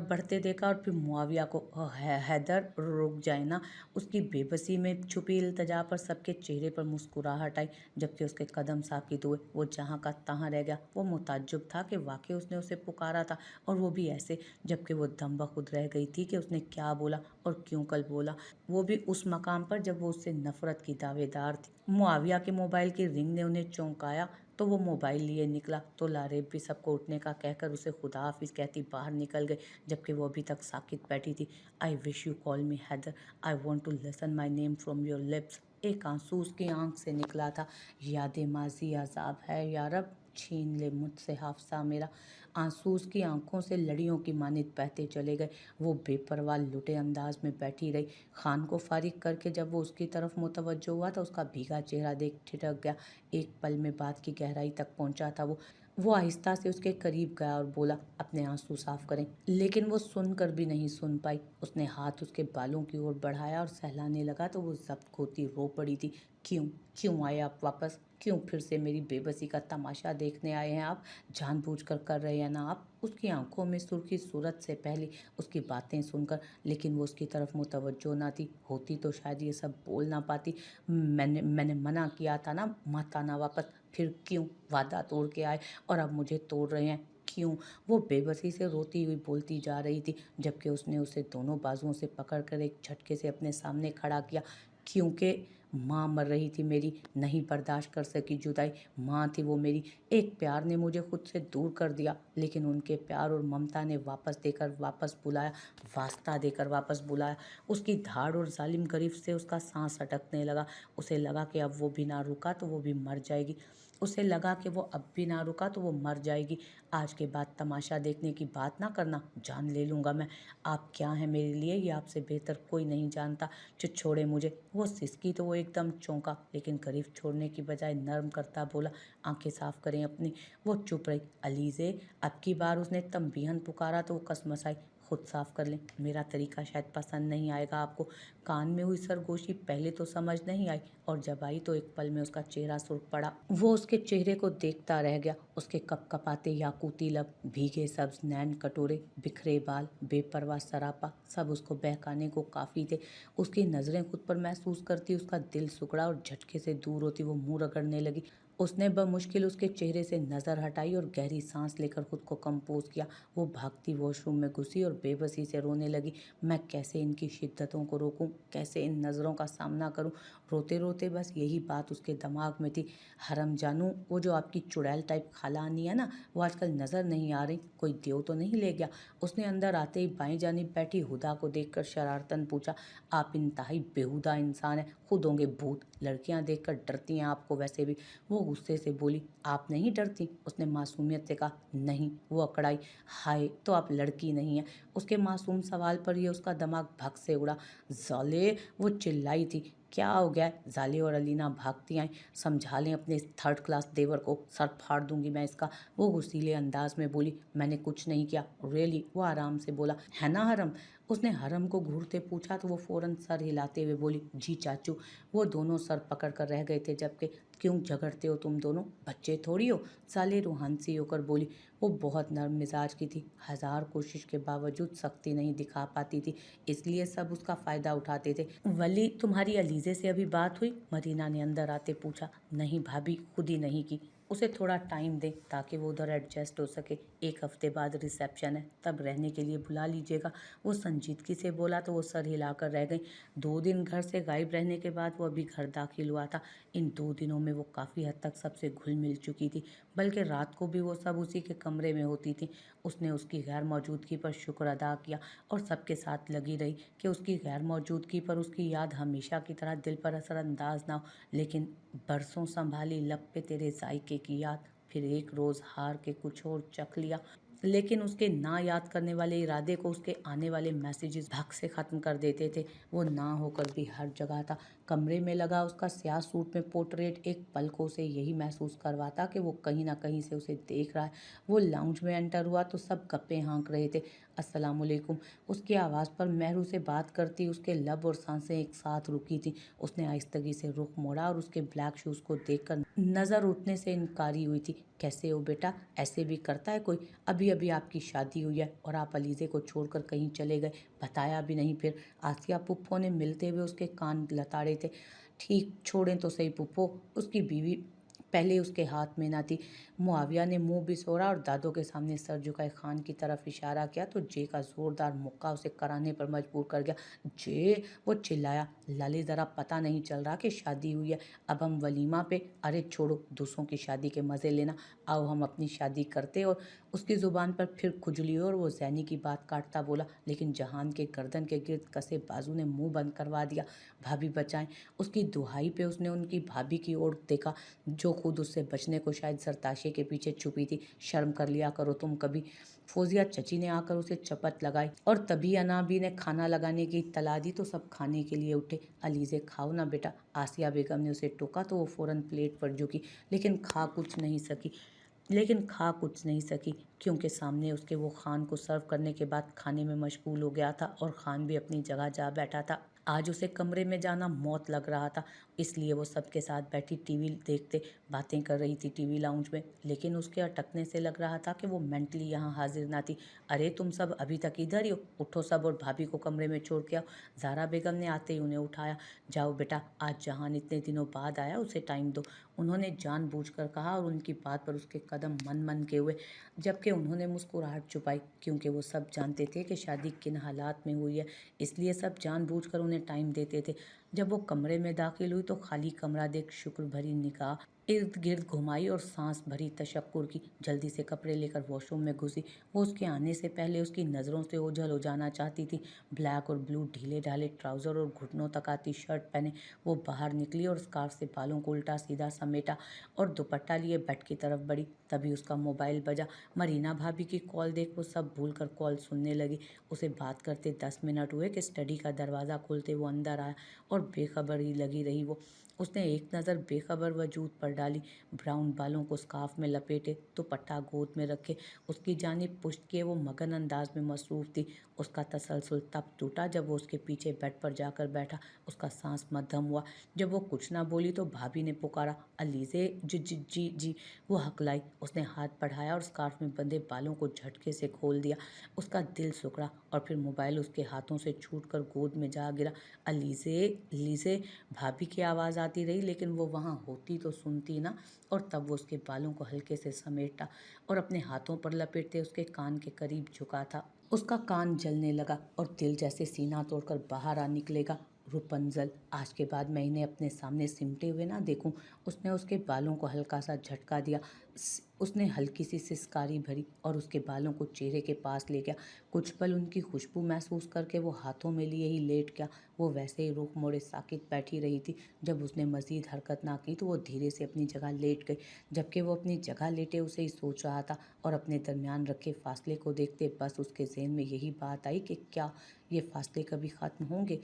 बढ़ते देखा और फिर मुआविया को, हैदर रुक जाए ना। उसकी बेबसी में छुपी इल्तजा पर सबके चेहरे पर मुस्कुराहट आई, जबकि उसके कदम साकित हुए। वो जहाँ का तहाँ रह गया। वो मुताज्जुब था कि वाकई उसने उसे पुकारा था, और वो भी ऐसे, जबकि वो दम बखुद रह गई थी कि उसने क्या बोला और क्यों कल बोला, वो भी उस मकाम पर जब वो उससे नफरत की दावेदार थी। मुआविया के मोबाइल की रिंग ने उन्हें चौंकाया तो वो मोबाइल लिए निकला, तो लारेब भी सबको उठने का कहकर उसे खुदा हाफिज़ कहती बाहर निकल गई, जबकि वो अभी तक साकित बैठी थी। I wish you call me Haider, I want to listen my name from your lips. एक आंसू उसकी आंख से निकला था। यादें माजी अजाब है यारब, छीन ले मुझसे हाफसा मेरा। आंसू उसकी आंखों से लड़ियों की मानित बहते चले गए। वो बेपरवाह लुटे अंदाज में बैठी रही। खान को फारिग करके जब वो उसकी तरफ मुतवज्जो हुआ तो उसका भीगा चेहरा देख ठिठक गया। एक पल में बात की गहराई तक पहुंचा था वो आहिस्ता से उसके करीब गया और बोला, अपने आंसू साफ करें। लेकिन वो सुनकर भी नहीं सुन पाई। उसने हाथ उसके बालों की ओर बढ़ाया और सहलाने लगा तो वो जब्त होती रो पड़ी थी। क्यों आए आप वापस? क्यों फिर से मेरी बेबसी का तमाशा देखने आए हैं आप? जानबूझकर कर रहे हैं ना आप? उसकी आंखों में सुर्खी सूरत से पहले उसकी बातें सुनकर, लेकिन वो उसकी तरफ मुतवज्जो ना थी। होती तो शायद ये सब बोल ना पाती। मैंने मना किया था ना, मत आना वापस। फिर क्यों वादा तोड़ के आए और अब मुझे तोड़ रहे हैं? क्यों? वो बेबसी से रोती हुई बोलती जा रही थी, जबकि उसने उसे दोनों बाजुओं से पकड़कर एक झटके से अपने सामने खड़ा किया। क्योंकि माँ मर रही थी मेरी, नहीं बर्दाश्त कर सकी जुदाई। माँ थी वो मेरी। एक प्यार ने मुझे खुद से दूर कर दिया, लेकिन उनके प्यार और ममता ने वापस बुलाया, वास्ता देकर वापस बुलाया। उसकी धाड़ और जालिम गिरफ्त से उसका सांस अटकने लगा। उसे लगा कि अब वो भी ना रुका तो वो भी मर जाएगी। उसे लगा कि वो अब भी ना रुका तो वो मर जाएगी। आज के बाद तमाशा देखने की बात ना करना, जान ले लूँगा मैं। आप क्या हैं मेरे लिए ये आपसे बेहतर कोई नहीं जानता। छोड़े मुझे। वो सिसकी तो वो एकदम चौंका, लेकिन गिरफ्त छोड़ने की बजाय नर्म करता बोला, आंखें साफ करें अपनी। वो चुप रही। अलीज़े, अब की बार उसने तंबीहन पुकारा तो वो कसमसाई, खुद साफ कर लें, मेरा तरीका शायद पसंद नहीं आएगा आपको। कान में हुई सरगोशी पहले तो समझ नहीं आई, और जब आई तो एक पल में उसका चेहरा सुर्ख पड़ा। वो उसके चेहरे को देखता रह गया। उसके कपकपाते याकूती लब, भीगे सब्ज नैन कटोरे, बिखरे बाल, बेपरवाह सरापा, सब उसको बहकाने को काफ़ी थे। उसकी नज़रें खुद पर महसूस करती उसका दिल सुकड़ा और झटके से दूर होती वो मुंह रगड़ने लगी। उसने बमुश्किल उसके चेहरे से नज़र हटाई और गहरी सांस लेकर खुद को कंपोज किया। वो भागती वॉशरूम में घुसी और बेबसी से रोने लगी। मैं कैसे इनकी शिद्दतों को रोकूं, कैसे इन नज़रों का सामना करूं? रोते रोते बस यही बात उसके दिमाग में थी। हरम जानू, वो जो आपकी चुड़ैल टाइप खाला आनी है ना, वो आजकल नज़र नहीं आ रही, कोई देव तो नहीं ले गया? उसने अंदर आते ही बाईं जानिब बैठी हुदा को देखकर शरारतन पूछा। आप इंतहाई बेहुदा इंसान हैं, खुद होंगे भूत। लड़कियां देखकर डरती हैं आपको वैसे भी। वो गुस्से से बोली, आप नहीं डरती? उसने मासूमियत से कहा। नहीं। वो अकड़ाई। हाय, तो आप लड़की नहीं हैं? उसके मासूम सवाल पर ही उसका दिमाग भग से उड़ा। जाले, वो चिल्लाई थी। क्या हो गया है? जाले और अलीना भागती आई। समझा लें अपने थर्ड क्लास देवर को, सर फाड़ दूंगी मैं इसका। वो गुस्सीले अंदाज में बोली, मैंने कुछ नहीं किया। रियली? वो आराम से बोला, है ना हरम? उसने हरम को घूरते पूछा तो वो फौरन सर हिलाते हुए बोली, जी चाचू। वो दोनों सर पकड़ कर रह गए थे। जबकि क्यों झगड़ते हो तुम दोनों, बच्चे थोड़ी हो? साले रूहानसी होकर बोली। वो बहुत नर्म मिजाज की थी, हजार कोशिश के बावजूद सख्ती नहीं दिखा पाती थी, इसलिए सब उसका फ़ायदा उठाते थे। वली, तुम्हारी अलीज़े से अभी बात हुई? मरीना ने अंदर आते पूछा। नहीं भाभी, खुद ही नहीं की। उसे थोड़ा टाइम दें ताकि वो उधर एडजस्ट हो सके। एक हफ्ते बाद रिसेप्शन है, तब रहने के लिए बुला लीजिएगा। वो संजीदगी से बोला तो वो सर हिलाकर रह गई। 2 दिन घर से गायब रहने के बाद वो अभी घर दाखिल हुआ था। इन 2 दिनों में वो काफ़ी हद तक सबसे घुल मिल चुकी थी, बल्कि रात को भी वो सब उसी के कमरे में होती थी। उसने उसकी गैर मौजूदगी पर शुक्र अदा किया और सबके साथ लगी रही कि उसकी गैर मौजूदगी पर उसकी याद हमेशा की तरह दिल पर असरअंदाज ना हो। लेकिन बरसों संभाली लब पे तेरे जायके की याद, फिर एक रोज़ हार के कुछ और चख लिया। लेकिन उसके ना याद करने वाले इरादे को उसके आने वाले मैसेजेस भग से ख़त्म कर देते थे। वो ना होकर भी हर जगह था। कमरे में लगा उसका स्याह सूट में पोर्ट्रेट एक पल को उसे यही महसूस करवाता कि वो कहीं ना कहीं से उसे देख रहा है। वो लाउंज में एंटर हुआ तो सब गप्पे हाँक रहे थे। अस्सलामुअलैकुम। उसकी आवाज़ पर महरू से बात करती उसके लब और सांसें एक साथ रुकी थी। उसने आहिस्तगी से रुख मोड़ा और उसके ब्लैक शूज़ को देखकर नज़र उठने से इनकारी हुई थी। कैसे हो बेटा? ऐसे भी करता है कोई? अभी अभी आपकी शादी हुई है और आप अलीज़े को छोड़कर कहीं चले गए, बताया भी नहीं। फिर आसिया पुप्पो ने मिलते हुए उसके कान लताड़े थे। ठीक, छोड़ें तो सही पुप्पो। उसकी बीवी पहले उसके हाथ में ना थी। मुआविया ने मुंह बिसोरा और दादों के सामने सर झुकाए खान की तरफ इशारा किया तो जे का जोरदार मुक्का उसे कराने पर मजबूर कर गया। जे, वो चिल्लाया। लाले, ज़रा पता नहीं चल रहा कि शादी हुई है? अब हम वलीमा पे? अरे छोड़ो, दूसरों की शादी के मज़े लेना, आओ हम अपनी शादी करते। और उसकी ज़ुबान पर फिर खुजली और वो ज़ैनी की बात काटता बोला, लेकिन जहान के गर्दन के गिर्द कसे बाजू ने मुंह बंद करवा दिया। भाभी बचाएं। उसकी दुहाई पे उसने उनकी भाभी की ओर देखा, जो खुद उससे बचने को शायद सरताशे के पीछे छुपी थी। शर्म कर लिया करो तुम कभी। फौजिया चची ने आकर उसे चपत लगाई और तभी अनाबी ने खाना लगाने की इत्तला दी तो सब खाने के लिए उठे। अलीज़े, खाओ ना बेटा। आसिया बेगम ने उसे टोका तो वो फौरन प्लेट पर झुकी, लेकिन खा कुछ नहीं सकी। क्योंकि सामने उसके वो खान को सर्व करने के बाद खाने में मशगूल हो गया था और खान भी अपनी जगह जा बैठा था। आज उसे कमरे में जाना मौत लग रहा था, इसलिए वो सबके साथ बैठी टीवी देखते बातें कर रही थी टीवी लाउंज में। लेकिन उसके अटकने से लग रहा था कि वो मेंटली यहाँ हाजिर ना थी। अरे तुम सब अभी तक इधर ही हो, उठो सब और भाभी को कमरे में छोड़ के आओ। ज़ारा बेगम ने आते ही उन्हें उठाया। जाओ बेटा, आज जहान इतने दिनों बाद आया उसे टाइम दो, उन्होंने जानबूझकर कहा और उनकी बात पर उसके कदम मन मन के हुए, जबकि उन्होंने मुस्कुराहट छुपाई क्योंकि वो सब जानते थे कि शादी किन हालात में हुई है, इसलिए सब जानबूझकर उन्हें टाइम देते थे। जब वो कमरे में दाखिल हुई तो खाली कमरा देख शुक्र भरी निगाह इर्द गिर्द घुमाई और सांस भरी तशक्कुर की। जल्दी से कपड़े लेकर वॉशरूम में घुसी। वो उसके आने से पहले उसकी नज़रों से ओझल हो जाना चाहती थी। ब्लैक और ब्लू ढीले ढाले ट्राउज़र और घुटनों तक आती शर्ट पहने वो बाहर निकली और स्कार्फ से बालों को उल्टा सीधा समेटा और दुपट्टा लिए बेड की तरफ बढ़ी। तभी उसका मोबाइल बजा। मरीना भाभी की कॉल देख वो सब भूल कर कॉल सुनने लगी। उसे बात करते 10 मिनट हुए कि स्टडी का दरवाज़ा खोलते वो अंदर आया और बेखबर ही लगी रही वो। उसने एक नज़र बेखबर वजूद पर डाली। ब्राउन बालों को स्कार्फ में लपेटे, दुपट्टा गोद में रखे, उसकी जानिब पुश्त किए वो मगन अंदाज में मसरूफ़ थी। उसका तसलसल तब टूटा जब वो उसके पीछे बेड पर जाकर बैठा। उसका सांस मध्यम हुआ। जब वो कुछ ना बोली तो भाभी ने पुकारा, अलीज़े जी जी जी जी। वो हकलाई। उसने हाथ बढ़ाया और स्कार्फ में बंधे बालों को झटके से खोल दिया। उसका दिल सुकड़ा और फिर मोबाइल उसके हाथों से छूटकर गोद में जा गिरा। अलीज़े अलीज़े, भाभी की आवाज़ आती रही, लेकिन वो वहाँ होती तो सुनती ना। और तब वो उसके बालों को हल्के से समेटा और अपने हाथों पर लपेटते उसके कान के करीब झुका था। उसका कान जलने लगा और दिल जैसे सीना तोड़कर बाहर आ निकलेगा। रुपंजल, आज के बाद मैं इन्हें अपने सामने सिमटे हुए ना देखूं। उसने उसके बालों को हल्का सा झटका दिया। उसने हल्की सी सिसकारी भरी और उसके बालों को चेहरे के पास ले गया। कुछ पल उनकी खुशबू महसूस करके वो हाथों में लिए ही लेट गया। वो वैसे ही रुख मोड़े साकित बैठी रही थी। जब उसने मजीद हरकत ना की तो वो धीरे से अपनी जगह लेट गई। जबकि वो अपनी जगह लेटे उसे ही सोच रहा था और अपने दरमियान रखे फासले को देखते बस उसके जहन में यही बात आई कि क्या ये फासले कभी ख़त्म होंगे।